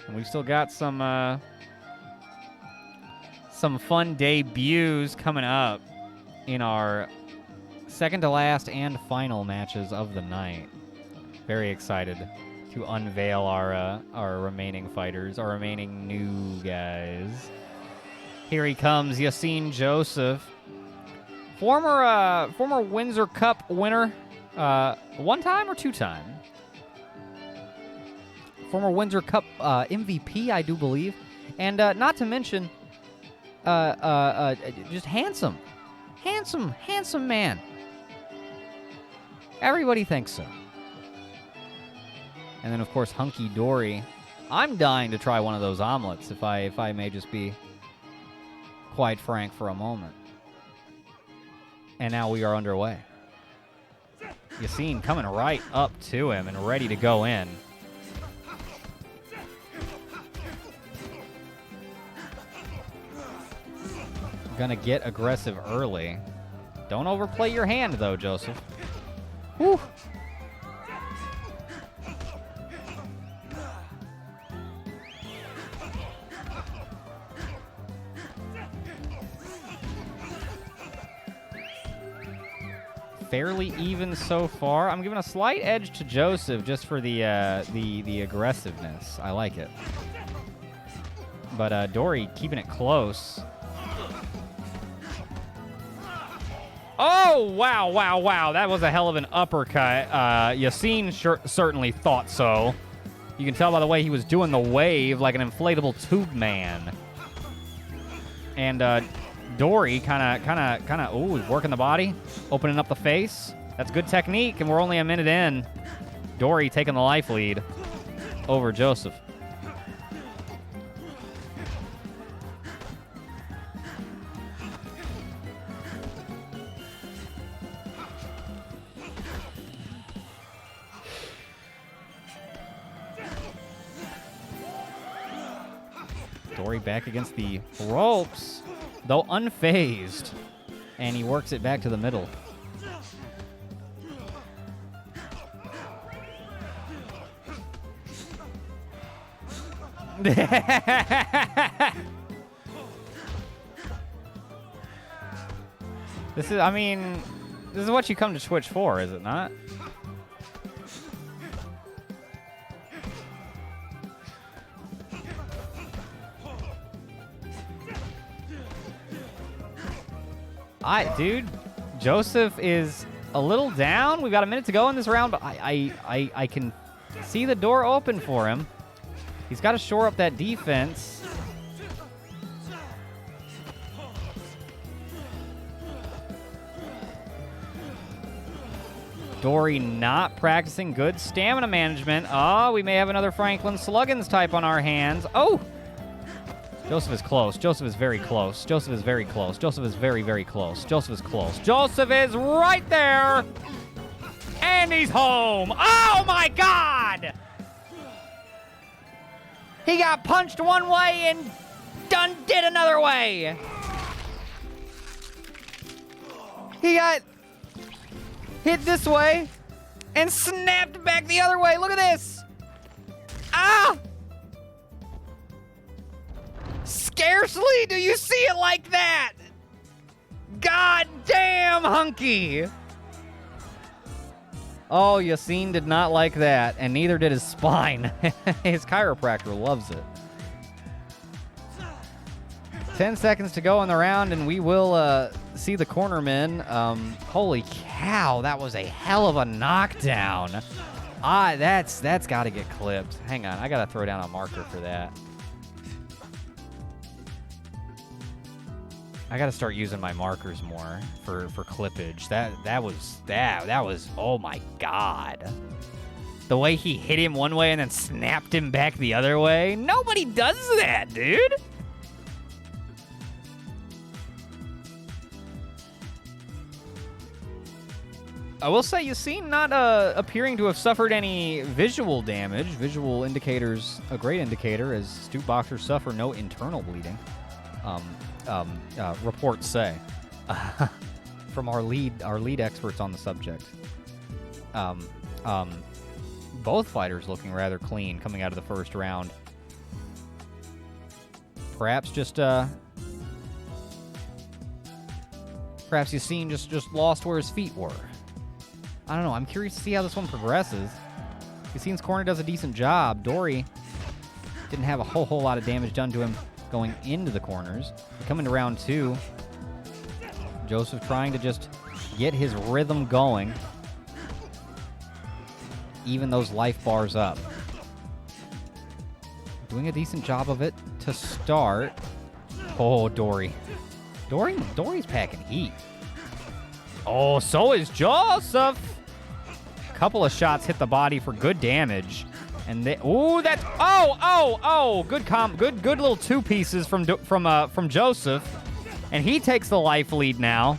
And we've still got some fun debuts coming up in our second to last and final matches of the night. Very excited to unveil our remaining fighters, our remaining new guys. Here he comes, Yassine Joseph, former Windsor Cup winner, one time or two time. Former Windsor Cup MVP, I do believe, and not to mention, just handsome man. Everybody thinks so. And then, of course, Hunky Dory. I'm dying to try one of those omelets, if I may just be quite frank for a moment. And now we are underway. Yassine coming right up to him and ready to go in. Gonna get aggressive early. Don't overplay your hand, though, Joseph. Whew. Fairly even so far. I'm giving a slight edge to Joseph just for the aggressiveness. I like it. but Dory keeping it close. Oh, wow, wow, wow. That was a hell of an uppercut. Yassine certainly thought so. You can tell by the way he was doing the wave like an inflatable tube man. And Dory kind of, ooh, working the body, opening up the face. That's good technique, and we're only a minute in. Dory taking the life lead over Joseph. Dory back against the ropes, though unfazed. And he works it back to the middle. This is, I mean, this is what you come to Twitch for, is it not? Dude, Joseph is a little down. We've got a minute to go in this round, but I can see the door open for him. He's got to shore up that defense. Dory not practicing good stamina management. Oh, we may have another Franklin Sluggins type on our hands. Oh! Joseph is close. Joseph is very close. Joseph is very close. Joseph is very, very close. Joseph is close. Joseph is right there! And he's home! Oh my God! He got punched one way and done did another way! He got hit this way and snapped back the other way. Look at this! Ah! Scarcely do you see it like that! God damn, Hunky! Oh, Yassine did not like that, and neither did his spine. His chiropractor loves it. 10 seconds to go in the round, and we will see the cornermen. Holy cow, that was a hell of a knockdown. That's got to get clipped. Hang on, I got to throw down a marker for that. I got to start using my markers more for clippage. That was oh my God. The way he hit him one way and then snapped him back the other way. Nobody does that, dude. I will say Yassine not appearing to have suffered any visual damage. Visual indicators, a great indicator, as Stoop boxers suffer no internal bleeding. Reports say from our lead experts on the subject. Both fighters looking rather clean coming out of the first round. Perhaps Yassine just lost where his feet were. I don't know. I'm curious to see how this one progresses. Yassine's corner does a decent job. Dory didn't have a whole lot of damage done to him going into the corners. We come into round two. Joseph trying to just get his rhythm going. Even those life bars up. Doing a decent job of it to start. Oh, Dory. Dory's packing heat. Oh, so is Joseph. Couple of shots hit the body for good damage. And they, ooh, that's good little two pieces from Joseph, and he takes the life lead now.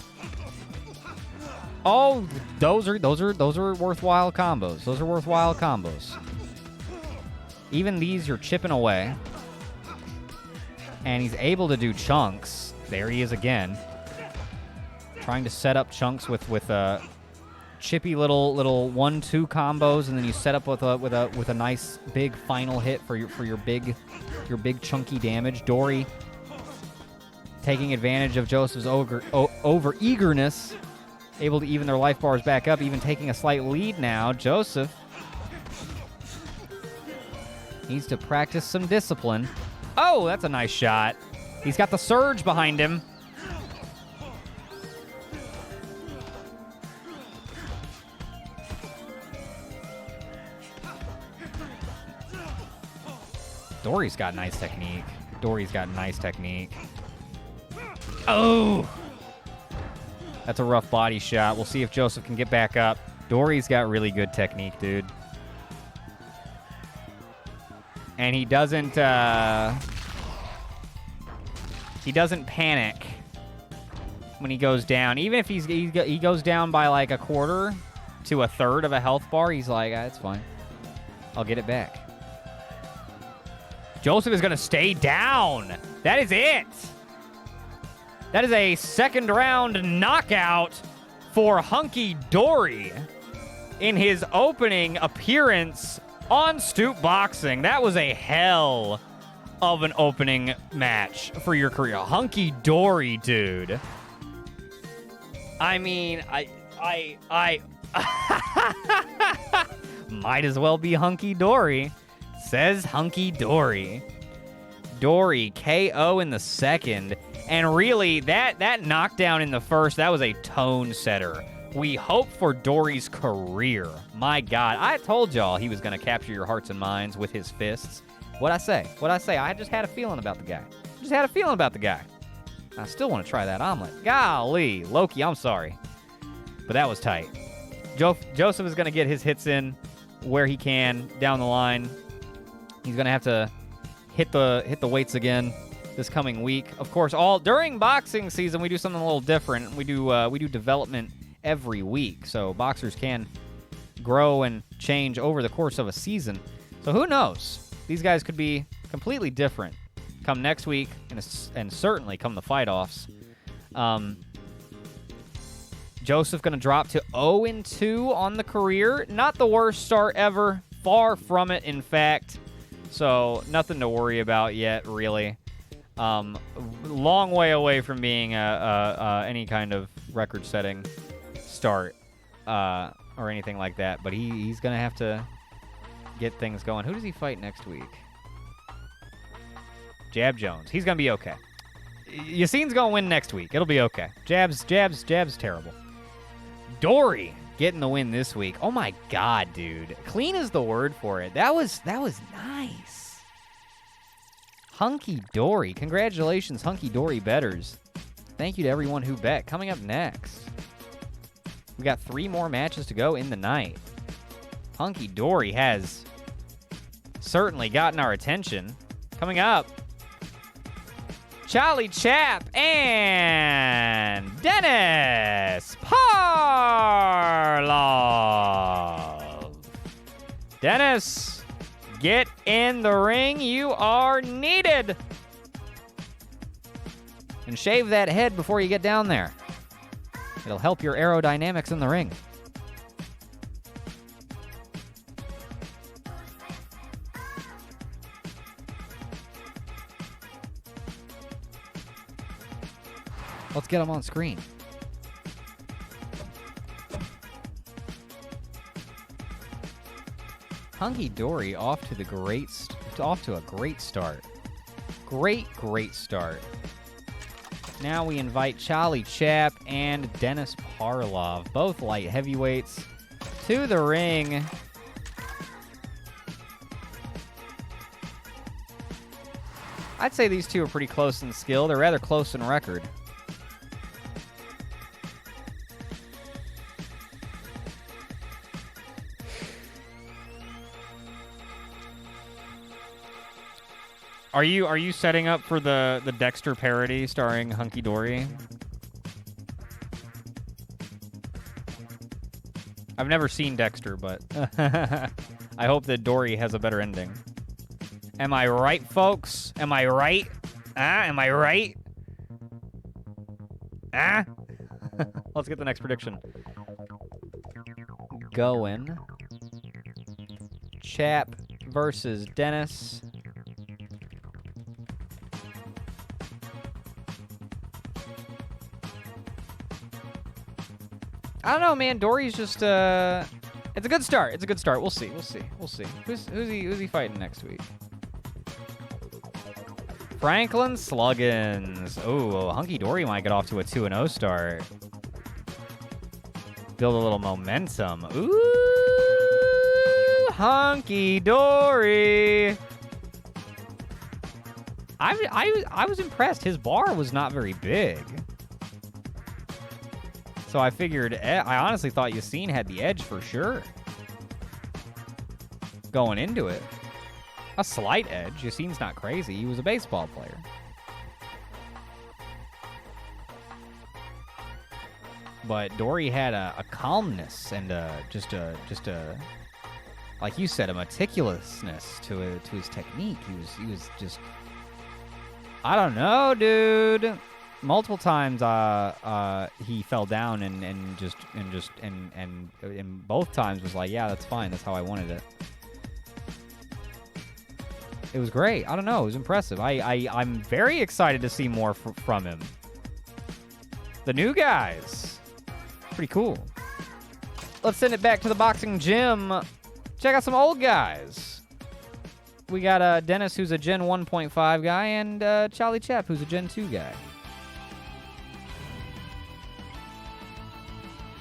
Oh, those are worthwhile combos. Those are worthwhile combos. Even these, you're chipping away, and he's able to do chunks. There he is again, trying to set up chunks with chippy little 1-2 combos, and then you set up with a nice big final hit for your big chunky damage. Dory taking advantage of Joseph's over eagerness, able to even their life bars back up, even taking a slight lead now. Joseph needs to practice some discipline. Oh, that's a nice shot. He's got the surge behind him. Dory's got nice technique. Dory's got nice technique. Oh! That's a rough body shot. We'll see if Joseph can get back up. Dory's got really good technique, dude. And he doesn't panic when he goes down. Even if he goes down by like a quarter to a third of a health bar, he's like, it's fine. I'll get it back. Joseph is going to stay down. That is it. That is a second round knockout for Hunky Dory in his opening appearance on Stoop Boxing. That was a hell of an opening match for your career. Hunky Dory, dude. I mean, I might as well be Hunky Dory. Says Hunky Dory. Dory KO in the second. And really, that knockdown in the first, that was a tone setter. We hope for Dory's career. My God, I told y'all he was going to capture your hearts and minds with his fists. What'd I say? I just had a feeling about the guy. I still want to try that omelet. Golly, Loki, I'm sorry. But that was tight. Joseph is going to get his hits in where he can down the line. He's going to have to hit the weights again this coming week. Of course, all during boxing season, we do something a little different. We do development every week, so boxers can grow and change over the course of a season. So who knows? These guys could be completely different come next week, and certainly come the fight-offs. Joseph going to drop to 0-2 on the career. Not the worst start ever. Far from it, in fact. So nothing to worry about yet, really. Long way away from being any kind of record-setting start or anything like that. But he's going to have to get things going. Who does he fight next week? Jab Jones. He's going to be okay. Yassine's going to win next week. It'll be okay. Jab's terrible. Dory getting the win this week. Oh my God, dude. Clean is the word for it. That was nice. Hunky Dory. Congratulations, Hunky Dory betters. Thank you to everyone who bet. Coming up next, we got 3 more matches to go in the night. Hunky Dory has certainly gotten our attention. Coming up, Charlie Chap and Dennis Parlov. Dennis, get in the ring. You are needed. And shave that head before you get down there. It'll help your aerodynamics in the ring. Let's get him on screen. Hunky Dory off to a great start. Great start. Now we invite Charlie Chap and Dennis Parlov, both light heavyweights, to the ring. I'd say these two are pretty close in skill. They're rather close in record. Are you setting up for the Dexter parody starring Hunky Dory? I've never seen Dexter, but I hope that Dory has a better ending. Am I right, folks? Am I right? Am I right? Let's get the next prediction going. Chap versus Dennis. I don't know, man. Dory's just it's a good start. We'll see. Who's he fighting next week? Franklin Sluggins. Oh, Hunky Dory might get off to a 2-0 start. Build a little momentum. Ooh, Hunky Dory. I was impressed. His bar was not very big. So I figured, I honestly thought Yassine had the edge for sure. Going into it. A slight edge. Yassine's not crazy. He was a baseball player. But Dory had a calmness and just a like you said, a meticulousness to his technique. He was just, I don't know, dude. Multiple times he fell down and both times was like, yeah, that's fine. That's how I wanted it. It was great. I don't know. It was impressive. I'm very excited to see more from him. The new guys. Pretty cool. Let's send it back to the boxing gym. Check out some old guys. We got Dennis, who's a Gen 1.5 guy, and Charlie Chap, who's a Gen 2 guy.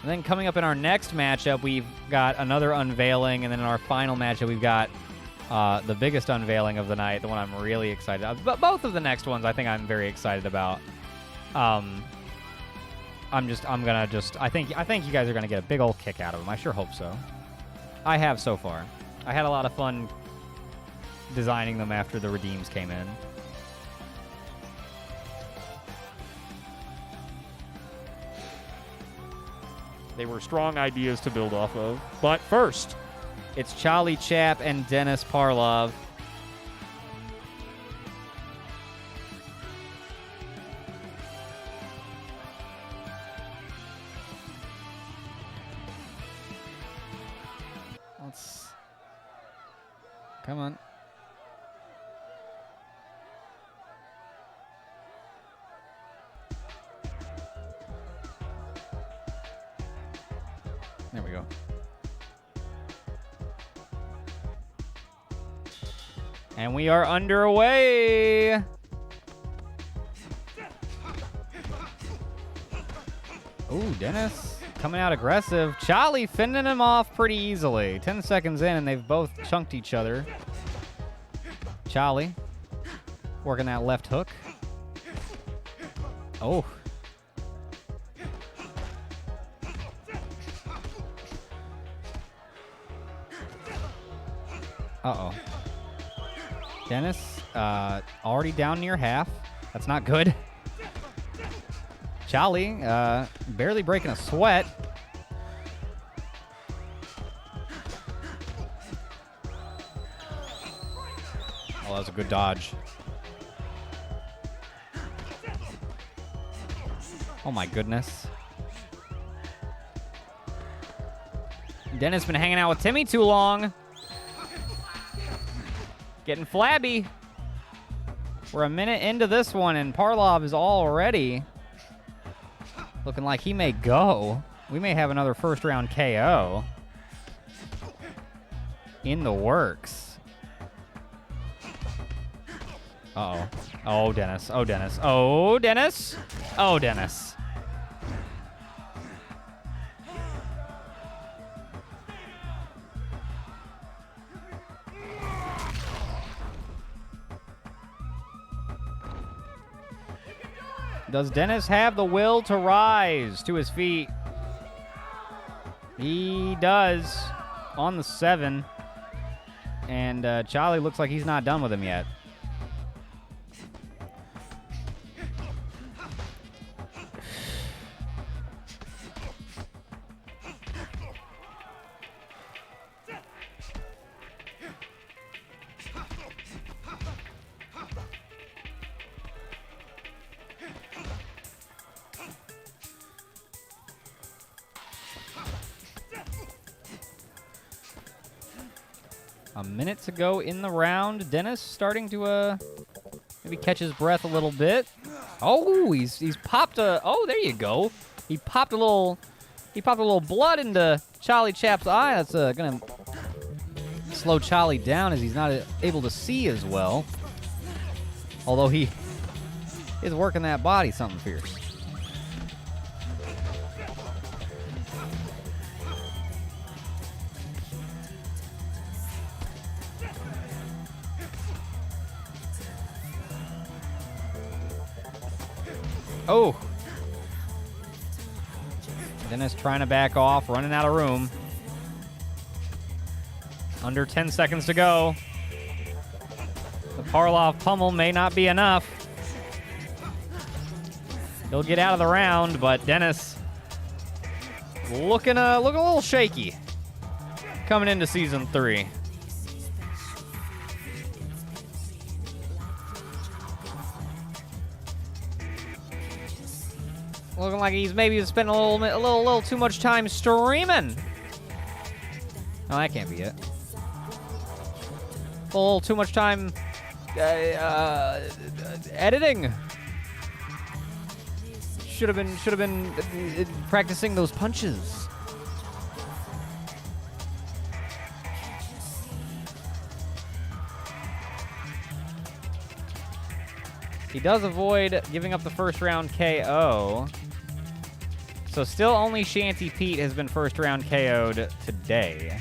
And then coming up in our next matchup, we've got another unveiling, and then in our final matchup, we've got the biggest unveiling of the night, the one I'm really excited about. But both of the next ones I think I'm very excited about. I think you guys are gonna get a big old kick out of them. I sure hope so. I have so far. I had a lot of fun designing them after the redeems came in. They were strong ideas to build off of. But first, it's Charlie Chap and Dennis Parlov. Come on. There we go. And we are underway. Ooh, Dennis coming out aggressive. Charlie fending him off pretty easily. 10 seconds in, and they've both chunked each other. Charlie working that left hook. Oh. Uh-oh. Dennis, already down near half. That's not good. Charlie, barely breaking a sweat. Oh, that was a good dodge. Oh my goodness. Dennis been hanging out with Timmy too long. Getting flabby. We're a minute into this one, and Parlov is already looking like he may go. We may have another first-round KO in the works. Uh-oh. Oh, Dennis. Oh, Dennis. Oh, Dennis. Oh, Dennis. Does Dennis have the will to rise to his feet? He does on the 7. And Charlie looks like he's not done with him yet. A minute to go in the round. Dennis starting to maybe catch his breath a little bit. Oh, he's popped a. Oh, there you go. He popped a little blood into Charlie Chap's eye. That's gonna slow Charlie down as he's not able to see as well. Although he is working that body something fierce. Oh! Dennis trying to back off, running out of room. Under 10 seconds to go. The Parlov pummel may not be enough. He'll get out of the round, but Dennis looking a little shaky coming into Season 3. Looking like he's maybe spent a little too much time streaming. No, that can't be it. A little too much time editing. Should have been practicing those punches. He does avoid giving up the first round KO. So still only Shanty Pete has been first round KO'd today.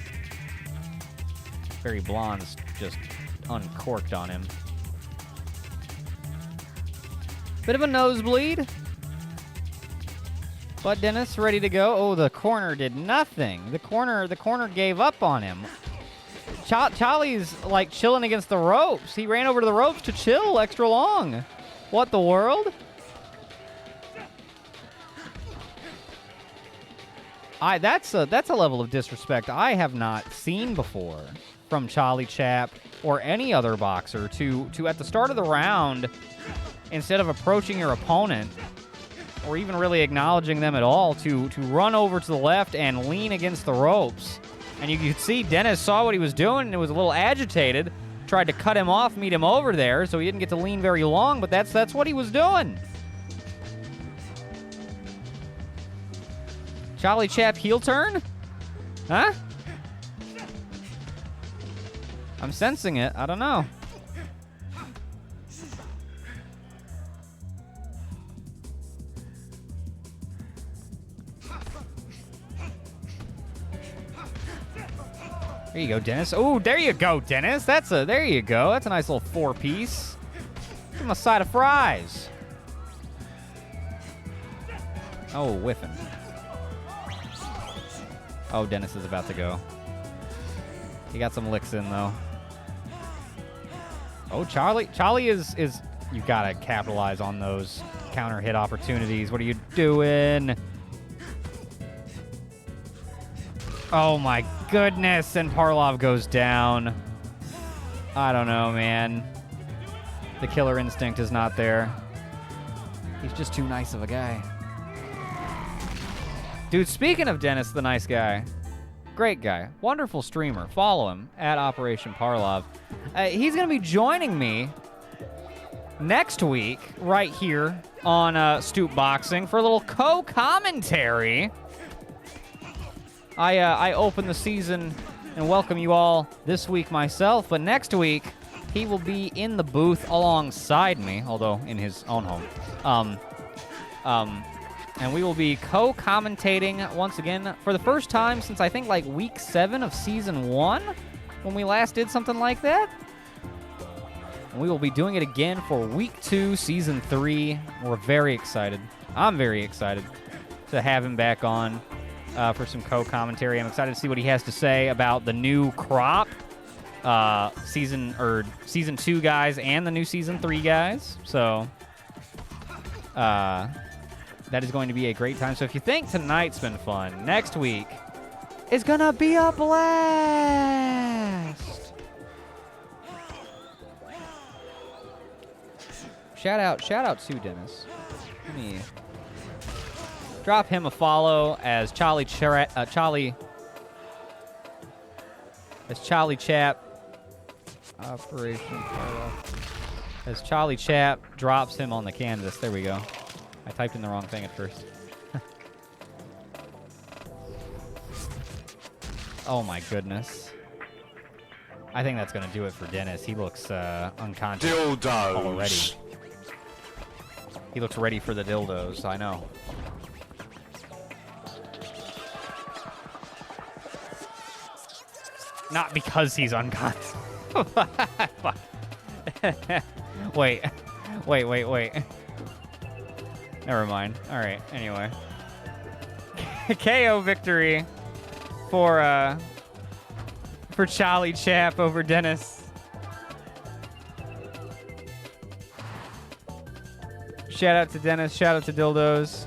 Barry Blonde's just uncorked on him. Bit of a nosebleed. But Dennis ready to go. Oh, the corner did nothing. The corner gave up on him. Charlie's like chilling against the ropes. He ran over to the ropes to chill extra long. What the world? That's a level of disrespect I have not seen before from Charlie Chap or any other boxer to at the start of the round, instead of approaching your opponent or even really acknowledging them at all, to run over to the left and lean against the ropes. And you could see Dennis saw what he was doing and was a little agitated, tried to cut him off, meet him over there, so he didn't get to lean very long, but that's what he was doing. Charlie Chap heel turn? Huh? I'm sensing it. I don't know. There you go, Dennis. Oh, there you go, Dennis. There you go. That's a nice little 4-piece. Give him a side of fries. Oh, whiffing. Oh, Dennis is about to go. He got some licks in, though. Oh, Charlie is you gotta capitalize on those counter hit opportunities. What are you doing? Oh my goodness, and Parlov goes down. I don't know, man. The killer instinct is not there. He's just too nice of a guy. Dude, speaking of Dennis the nice guy, great guy, wonderful streamer. Follow him at Operation Parlov. He's going to be joining me next week right here on Stoop Boxing for a little co-commentary. I open the season and welcome you all this week myself, but next week he will be in the booth alongside me, although in his own home. And we will be co-commentating once again for the first time since I think like week 7 of season 1 when we last did something like that. And we will be doing it again for week 2, season 3. We're very excited. I'm very excited to have him back on for some co-commentary. I'm excited to see what he has to say about the new crop, season 2 guys and the new season 3 guys. So, that is going to be a great time. So if you think tonight's been fun, next week is gonna be a blast. Shout out to Dennis. Let me drop him a follow as Charlie Chap. Operation Carlo. As Charlie Chap drops him on the canvas. There we go. I typed in the wrong thing at first. Oh my goodness. I think that's going to do it for Dennis. He looks unconscious Dildos. already. He looks ready for the dildos, I know. Not because he's unconscious. Wait. Never mind. All right, anyway. KO victory for Charlie Chap over Dennis. Shout out to Dennis, shout out to Dildos.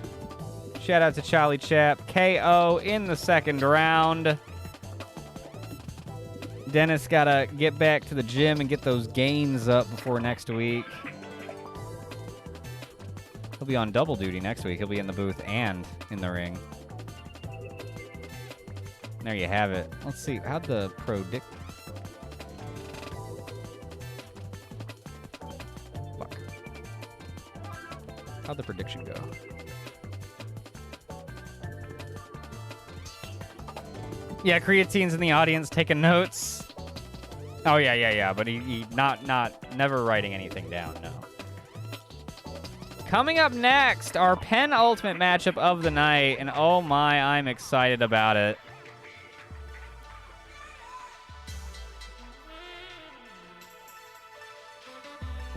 Shout out to Charlie Chap. KO in the second round. Dennis gotta get back to the gym and get those gains up before next week. He'll be on double duty next week. He'll be in the booth and in the ring. There you have it. Let's see. How'd the predict... Fuck. How'd the prediction go? Yeah, Creatine's in the audience taking notes. Oh, yeah. But he never writing anything down, no. Coming up next, our penultimate matchup of the night, and oh my, I'm excited about it.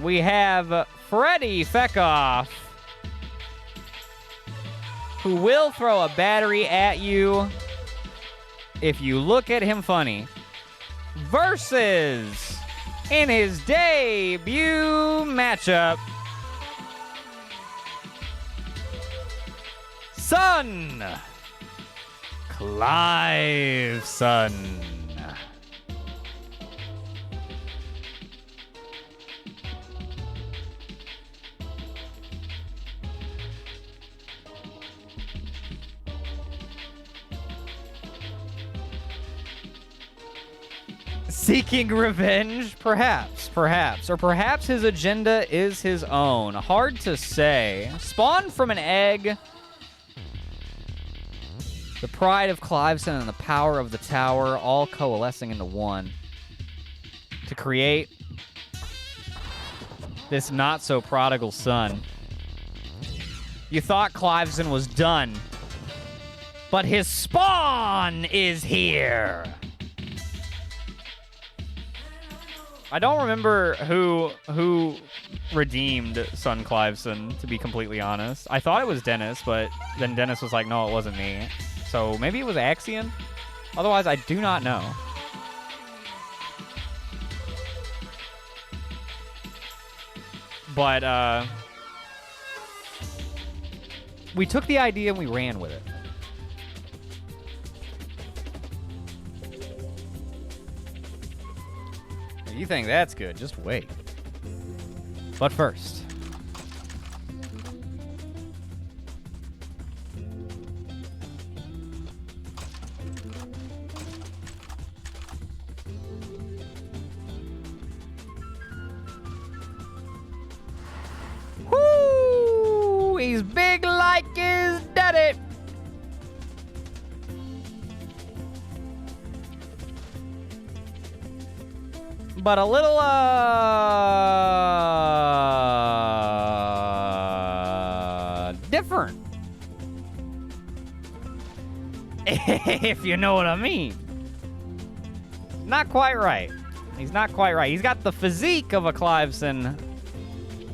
We have Freddy Feckoff, who will throw a battery at you if you look at him funny, versus, in his debut matchup, Son Clive Son. Seeking revenge? Perhaps. Or perhaps his agenda is his own. Hard to say. Spawned from an egg. The pride of Cliveson and the power of the tower all coalescing into one to create this not-so-prodigal son. You thought Cliveson was done, but his spawn is here! I don't remember who redeemed Son Cliveson, to be completely honest. I thought it was Dennis, but then Dennis was like, no, it wasn't me. So maybe it was Axion? Otherwise, I do not know. But, we took the idea and we ran with it. You think that's good, just wait. But first, whoo! He's big like his daddy. But a little, different. If you know what I mean. Not quite right. He's not quite right. He's got the physique of a Cliveson,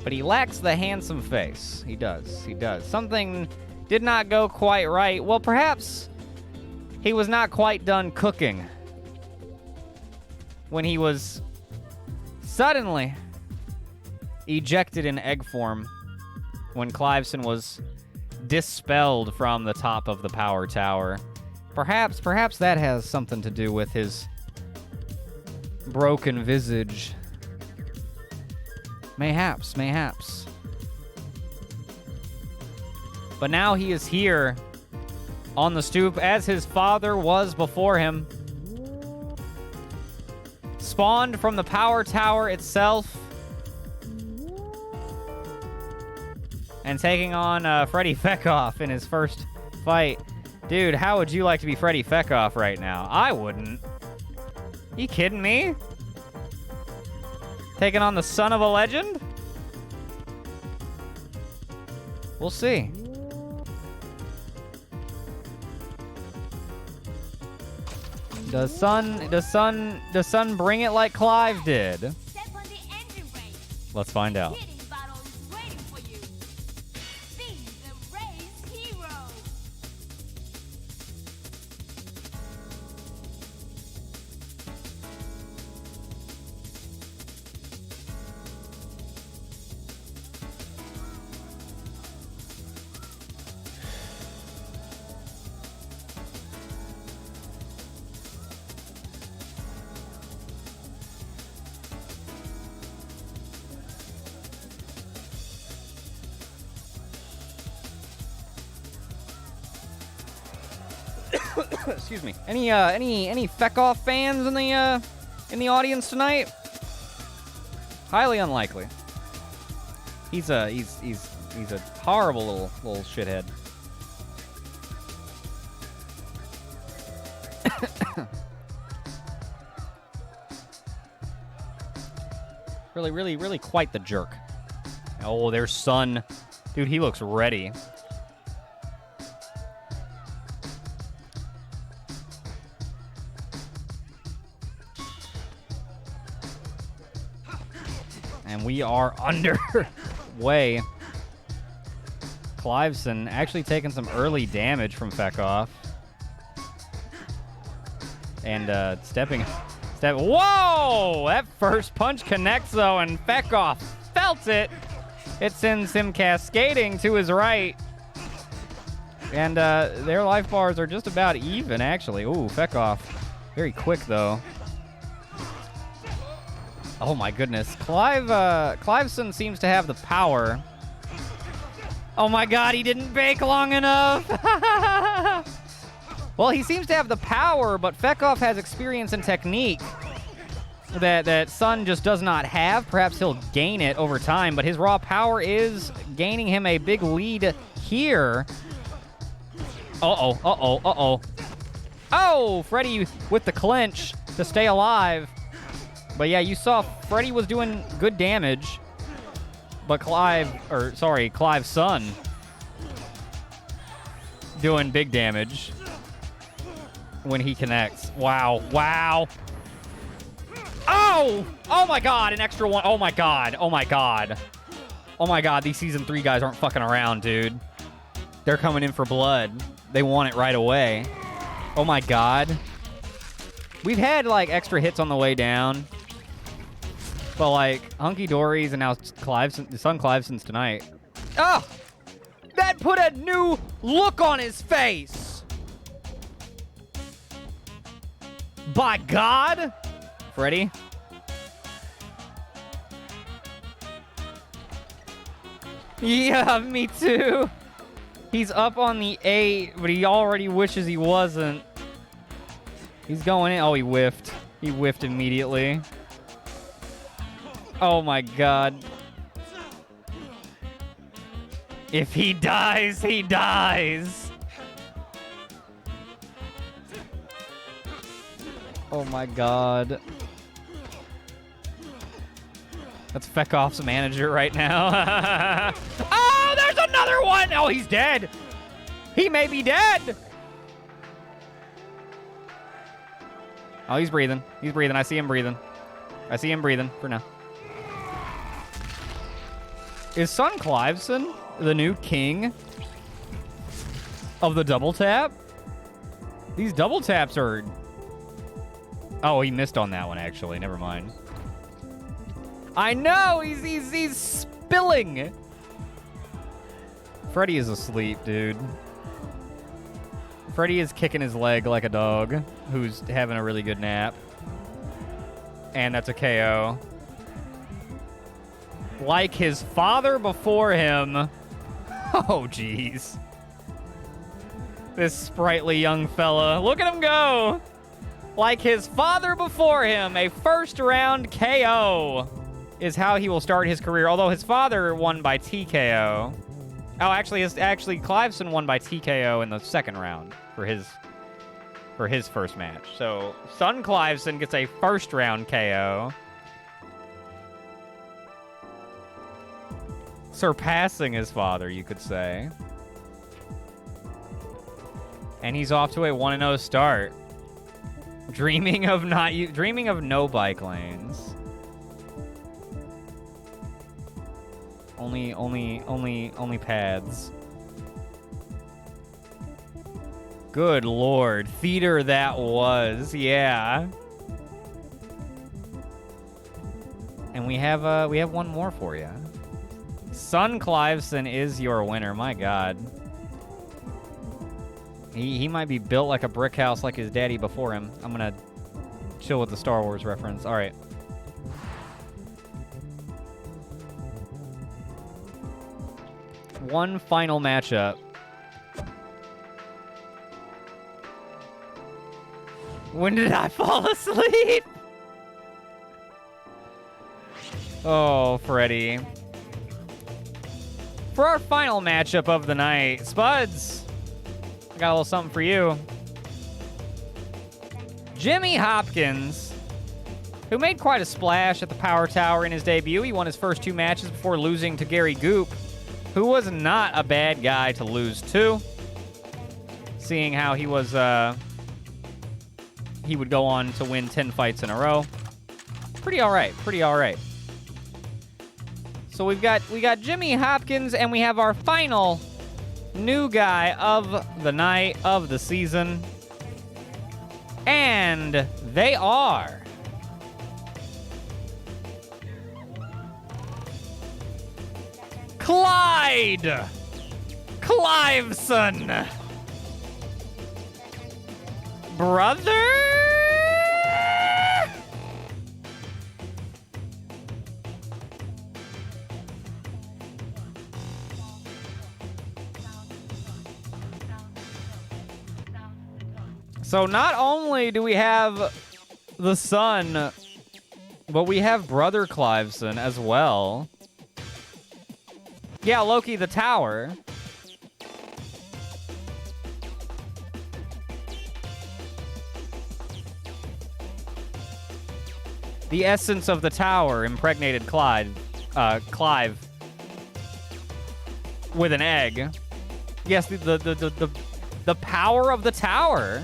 but he lacks the handsome face. He does. Something did not go quite right. Well, perhaps he was not quite done cooking when he was suddenly ejected in egg form when Cliveson was dispelled from the top of the power tower. Perhaps that has something to do with his broken visage. Mayhaps. But now he is here on the stoop as his father was before him. Spawned from the power tower itself. And taking on Freddy Feckoff in his first fight. Dude, how would you like to be Freddy Feckoff right now? I wouldn't. You kidding me? Taking on the son of a legend? We'll see. Does Sun bring it like Clive did? Step on the engine brake. Let's find out. Hitting battle is waiting for you. Be the race hero. Excuse me. Any Feckoff fans in the audience tonight? Highly unlikely. He's a horrible little shithead. really quite the jerk. Oh, there's Sun. Dude, he looks ready. And we are underway. Cliveson actually taking some early damage from Feckoff. And stepping. Whoa! That first punch connects, though, and Feckoff felt it. It sends him cascading to his right. And their life bars are just about even, actually. Ooh, Feckoff. Very quick, though. Oh, my goodness. Cliveson seems to have the power. Oh, my God, he didn't bake long enough. Well, he seems to have the power, but Feckoff has experience and technique that Sun just does not have. Perhaps he'll gain it over time, but his raw power is gaining him a big lead here. Uh-oh. Oh, Freddy with the clinch to stay alive. But yeah, you saw Freddy was doing good damage, but Clive's son doing big damage when he connects. Wow. Oh my God, an extra one. Oh my God. These Season 3 guys aren't fucking around, dude. They're coming in for blood. They want it right away. Oh my God. We've had, like, extra hits on the way down. But, like, Hunky Dory's and now Sun Cliveson's tonight. Oh! That put a new look on his face! By God! Freddy? Yeah, me too. He's up on the 8, but he already wishes he wasn't. He's going in. Oh, he whiffed. He whiffed immediately. Oh my God. If he dies, he dies. Oh my God. That's Feckoff's manager right now. Oh, there's another one! Oh, he's dead. He may be dead. Oh, he's breathing. I see him breathing for now. Is Sun Cliveson the new king of the double tap? These double taps are... Oh, he missed on that one, actually. Never mind. I know! He's spilling! Freddy is asleep, dude. Freddy is kicking his leg like a dog who's having a really good nap. And that's a KO. Like his father before him. Oh, jeez. This sprightly young fella. Look at him go! Like his father before him, a first-round KO is how he will start his career. Although his father won by TKO. Oh, actually, Cliveson won by TKO in the second round for his first match. So Sun Cliveson gets a first-round KO. Surpassing his father, you could say. And he's off to a 1-0 start. Dreaming of no bike lanes. Only paths. Good lord, theater that was, yeah. And we have one more for you. Son Cliveson is your winner, my god. He might be built like a brick house like his daddy before him. I'm gonna chill with the Star Wars reference. All right. One final matchup. When did I fall asleep? Oh, Freddy. For our final matchup of the night, Spuds, I got a little something for you. Jimmy Hopkins, who made quite a splash at the Power Tower in his debut. He won his first 2 matches before losing to Gary Goop, who was not a bad guy to lose to, seeing how he was, he would go on to win 10 fights in a row. Pretty all right, pretty all right. So we got Jimmy Hopkins, and we have our final new guy of the night, of the season. And they are Clyde Cliveson. Brother? So not only do we have the son, but we have Brother Cliveson as well. Yeah, Loki the Tower. The essence of the tower impregnated Clive with an egg. Yes, the power of the tower.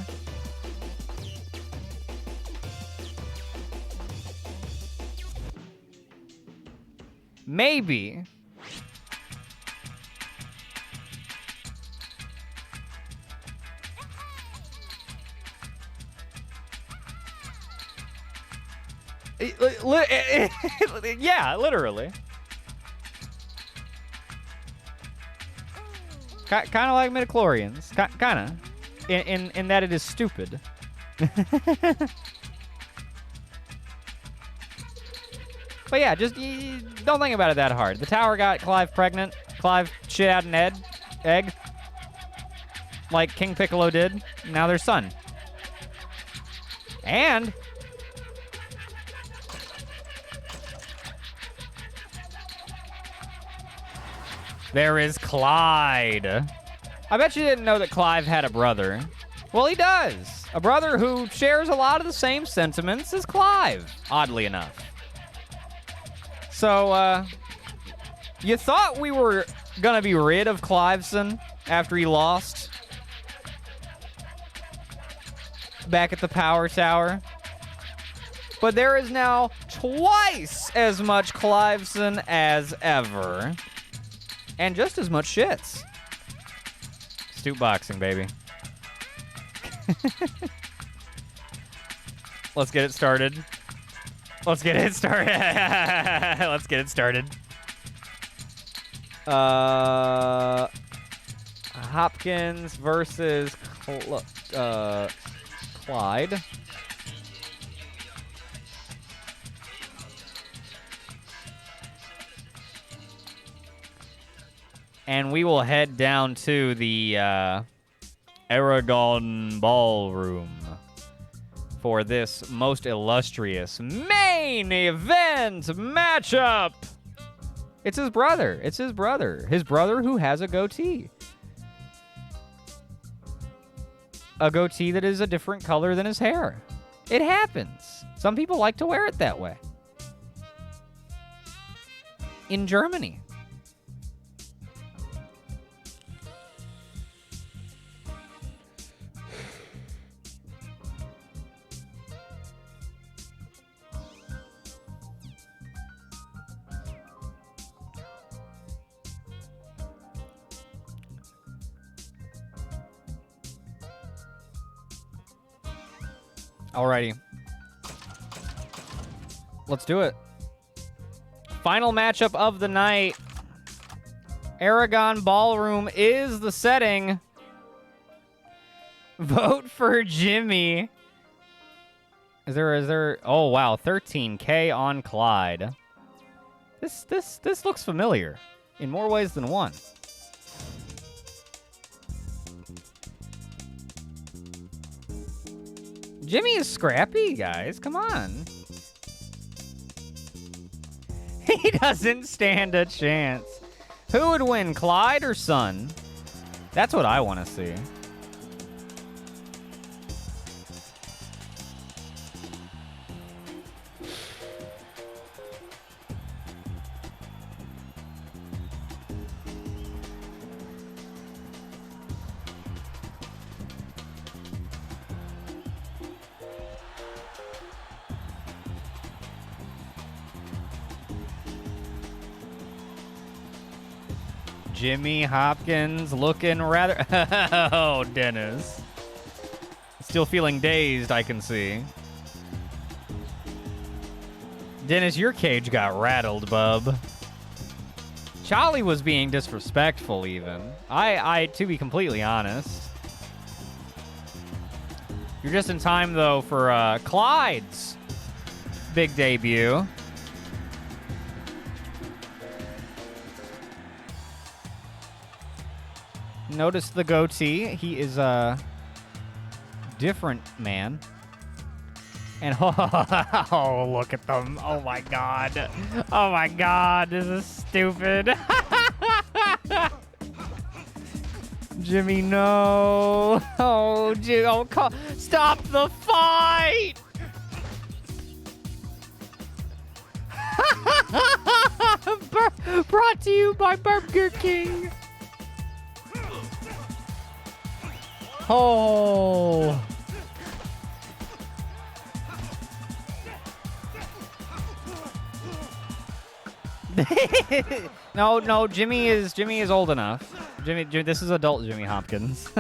Maybe. Yeah, literally. Kind of like midichlorians. Kind of. In that it is stupid. But yeah, just don't think about it that hard. The tower got Clive pregnant. Clive shit out an egg. Like King Piccolo did. Now their son. And there is Clyde. I bet you didn't know that Clive had a brother. Well, he does. A brother who shares a lot of the same sentiments as Clive, oddly enough. So, you thought we were gonna be rid of Cliveson after he lost back at the Power Tower. But there is now twice as much Cliveson as ever. And just as much shits. Stoop boxing, baby. Let's get it started. Let's get it started. Let's get it started. Hopkins versus Clyde. And we will head down to the Aragon Ballroom for this most illustrious main event matchup. It's his brother. It's his brother. His brother who has a goatee. A goatee that is a different color than his hair. It happens. Some people like to wear it that way. In Germany. Alrighty. Let's do it. Final matchup of the night. Aragon Ballroom is the setting. Vote for Jimmy. Is there oh wow, 13K on Clyde. This looks familiar in more ways than one. Jimmy is scrappy, guys. Come on. He doesn't stand a chance. Who would win, Clyde or Sun? That's what I want to see. Jimmy Hopkins looking rather... Oh, Dennis. Still feeling dazed, I can see. Dennis, your cage got rattled, bub. Charlie was being disrespectful, even. To be completely honest. You're just in time, though, for Clyde's big debut. Notice the goatee. He is a different man. And oh, look at them. Oh my god. Oh my god, this is stupid. Jimmy, no. Oh, Jimmy, oh, stop the fight. Brought to you by Burger King. Oh. No, Jimmy is old enough. Jimmy, this is adult Jimmy Hopkins.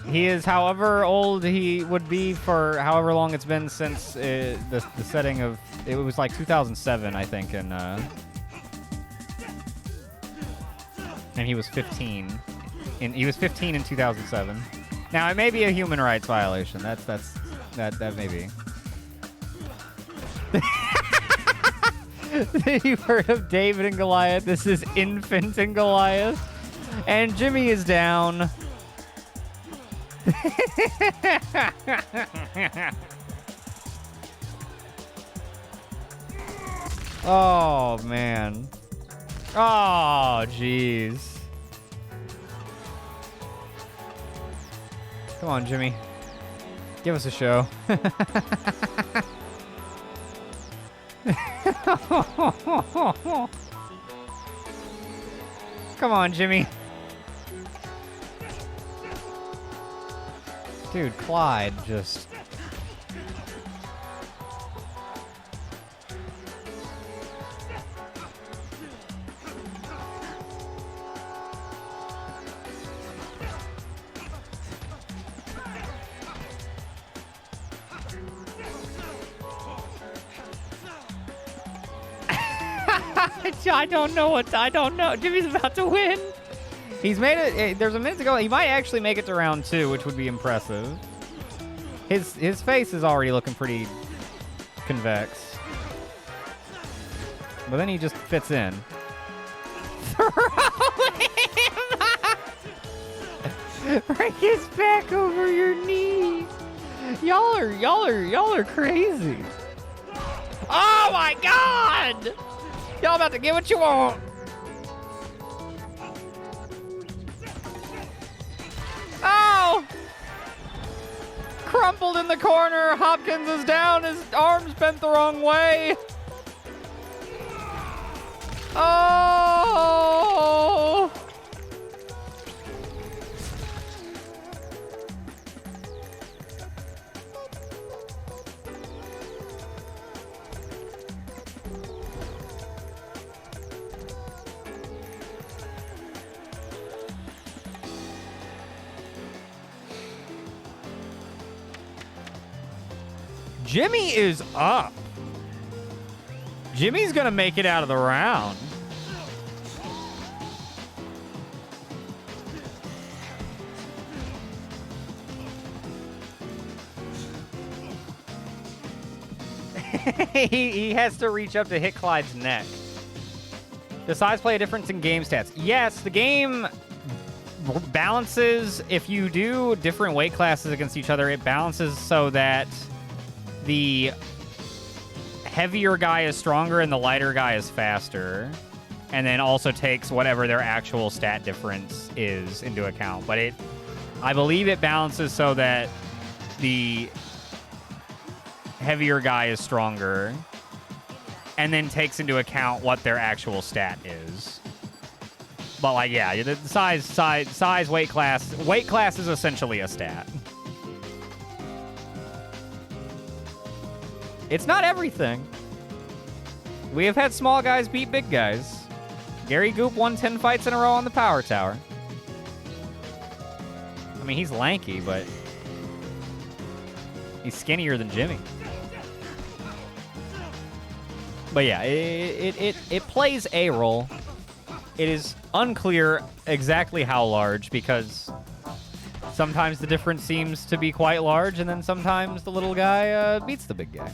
He is however old he would be for however long it's been since the setting of, it was like 2007, I think, and he was 15. He was 15 in 2007. Now, it may be a human rights violation. That may be. You've heard of David and Goliath. This is Infant and Goliath. And Jimmy is down. Oh, man. Oh, jeez. Come on, Jimmy. Give us a show. Come on, Jimmy. Dude, Clyde just... I don't know. Jimmy's about to win. He's made it. There's a minute to go. He might actually make it to round 2, which would be impressive. His face is already looking pretty convex. But then he just fits in. Throw him! Break his back over your knees. Y'all are crazy. Oh my god! Y'all about to get what you want. Oh! Crumpled in the corner. Hopkins is down. His arm's bent the wrong way. Oh! Jimmy is up. Jimmy's gonna make it out of the round. he has to reach up to hit Clyde's neck. Does size play a difference in game stats? Yes, the game balances. If you do different weight classes against each other, it balances so that the heavier guy is stronger and the lighter guy is faster. And then also takes whatever their actual stat difference is into account. But I believe it balances so that the heavier guy is stronger, and then takes into account what their actual stat is. But like, yeah, the size, weight class is essentially a stat. It's not everything. We have had small guys beat big guys. Gary Goop won 10 fights in a row on the Power Tower. I mean, he's lanky, but he's skinnier than Jimmy. But yeah, it plays a role. It is unclear exactly how large, because sometimes the difference seems to be quite large, and then sometimes the little guy beats the big guy.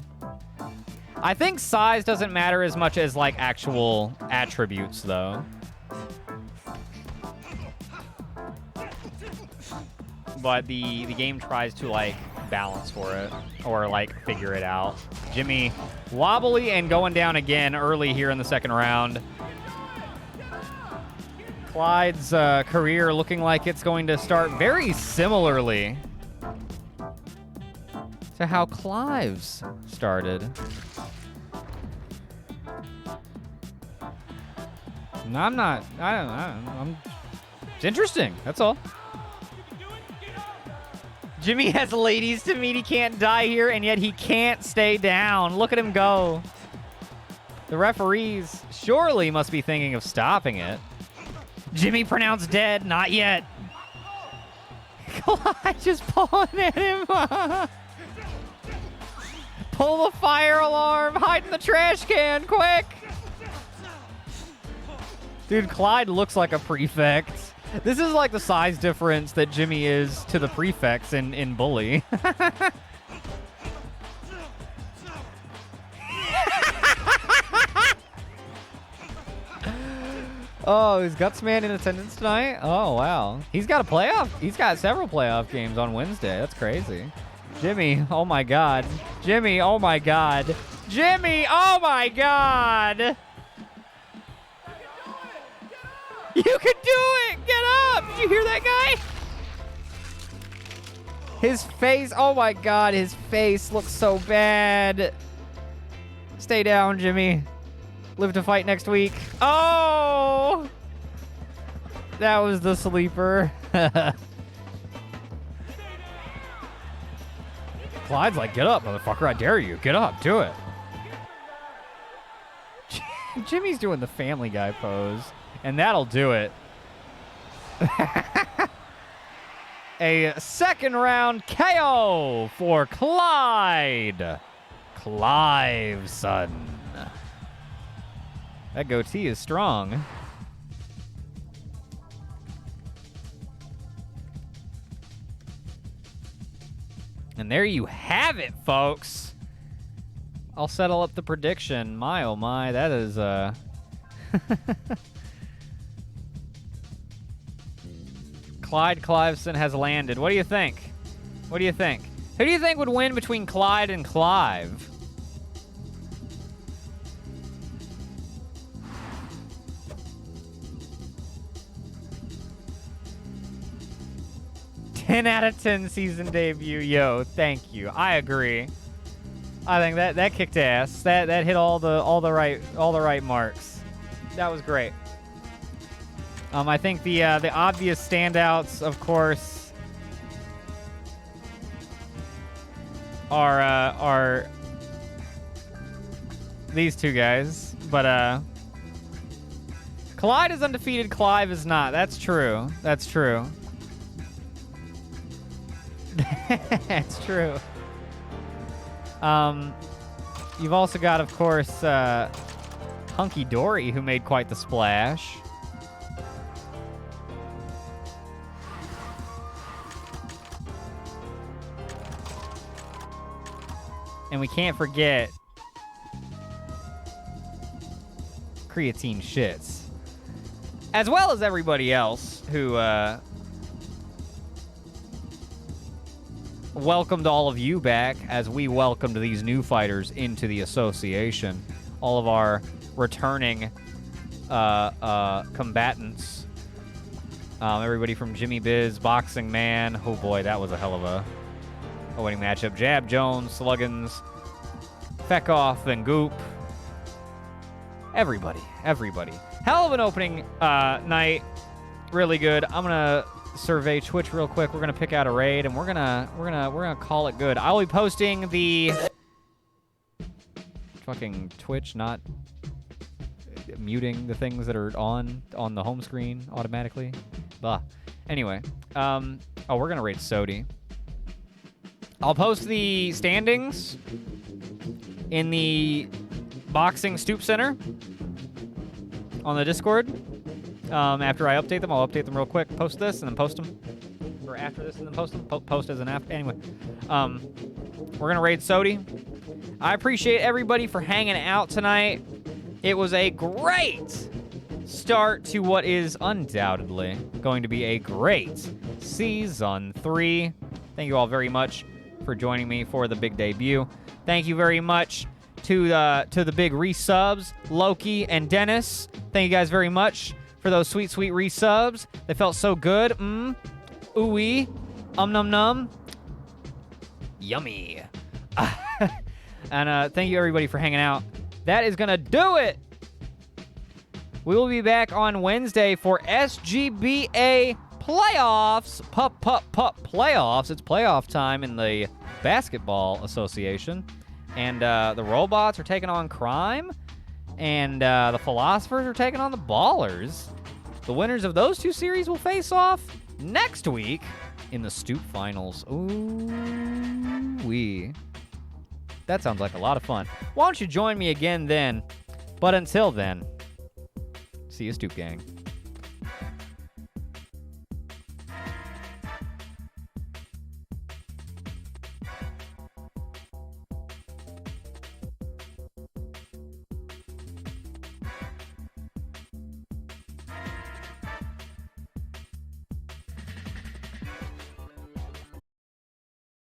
I think size doesn't matter as much as like actual attributes, though. But the game tries to like balance for it, or like figure it out. Jimmy wobbly and going down again early here in the second round. Clyde's career looking like it's going to start very similarly to how Clive's started. No, I'm not. I don't. It's interesting. That's all. Jimmy has ladies to meet. He can't die here, and yet he can't stay down. Look at him go. The referees surely must be thinking of stopping it. Jimmy pronounced dead. Not yet. Clyde just pulling at him. Pull the fire alarm. Hide in the trash can, quick. Dude, Clyde looks like a prefect. This is like the size difference that Jimmy is to the prefects in Bully. Oh, is Gutsman in attendance tonight? Oh, wow. He's got a playoff. He's got several playoff games on Wednesday. That's crazy. Jimmy, oh my God. Jimmy, oh my God. Jimmy, oh my God. You can do it! Get up! Did you hear that guy? His face, oh my God, his face looks so bad. Stay down, Jimmy. Live to fight next week. Oh! That was the sleeper. Clyde's like, get up, motherfucker, I dare you. Get up, do it. Jimmy's doing the Family Guy pose. And that'll do it. A second round KO for Clyde. Clive's son. That goatee is strong. And there you have it, folks. I'll settle up the prediction. My, oh my, that is... Clyde Cliveson has landed. What do you think? What do you think? Who do you think would win between Clyde and Clive? "10 out of 10 season debut." Yo, thank you. I agree. I think that kicked ass. That hit all the right marks. That was great. I think the obvious standouts, of course, are these two guys. But Clyde is undefeated. Clive is not. That's true. That's true. That's true. You've also got, of course, Hunky Dory, who made quite the splash. And we can't forget Creatine Shits. As well as everybody else who welcomed all of you back as we welcomed these new fighters into the association. All of our returning combatants. Everybody from Jimmy Biz, Boxing Man. Oh boy, that was a hell of a winning matchup. Jab Jones, Sluggins, Feckoff, and Goop. Everybody. Hell of an opening night. Really good. I'm gonna survey Twitch real quick. We're gonna pick out a raid, and we're gonna call it good. I'll be posting the fucking Twitch, not muting the things that are on the home screen automatically. Blah. Anyway, we're gonna raid Sodi. I'll post the standings in the Boxing Stoop Center on the Discord. After I update them, I'll update them real quick. Post this and then post them. Or after this and then post them. Post as an after. Anyway, we're going to raid Sodi. I appreciate everybody for hanging out tonight. It was a great start to what is undoubtedly going to be a great Season 3. Thank you all very much for joining me for the big debut. Thank you very much to the big resubs, Loki and Dennis. Thank you guys very much for those sweet, sweet resubs. They felt so good. Ooh-wee. Num num. Yummy. And thank you everybody for hanging out. That is gonna do it. We will be back on Wednesday for SGBA playoffs. Playoffs. It's playoff time in the Basketball Association. And the robots are taking on crime. And the philosophers are taking on the ballers. The winners of those two series will face off next week in the Stoop Finals. Ooh-wee. That sounds like a lot of fun. Why don't you join me again then? But until then, see you, Stoop Gang.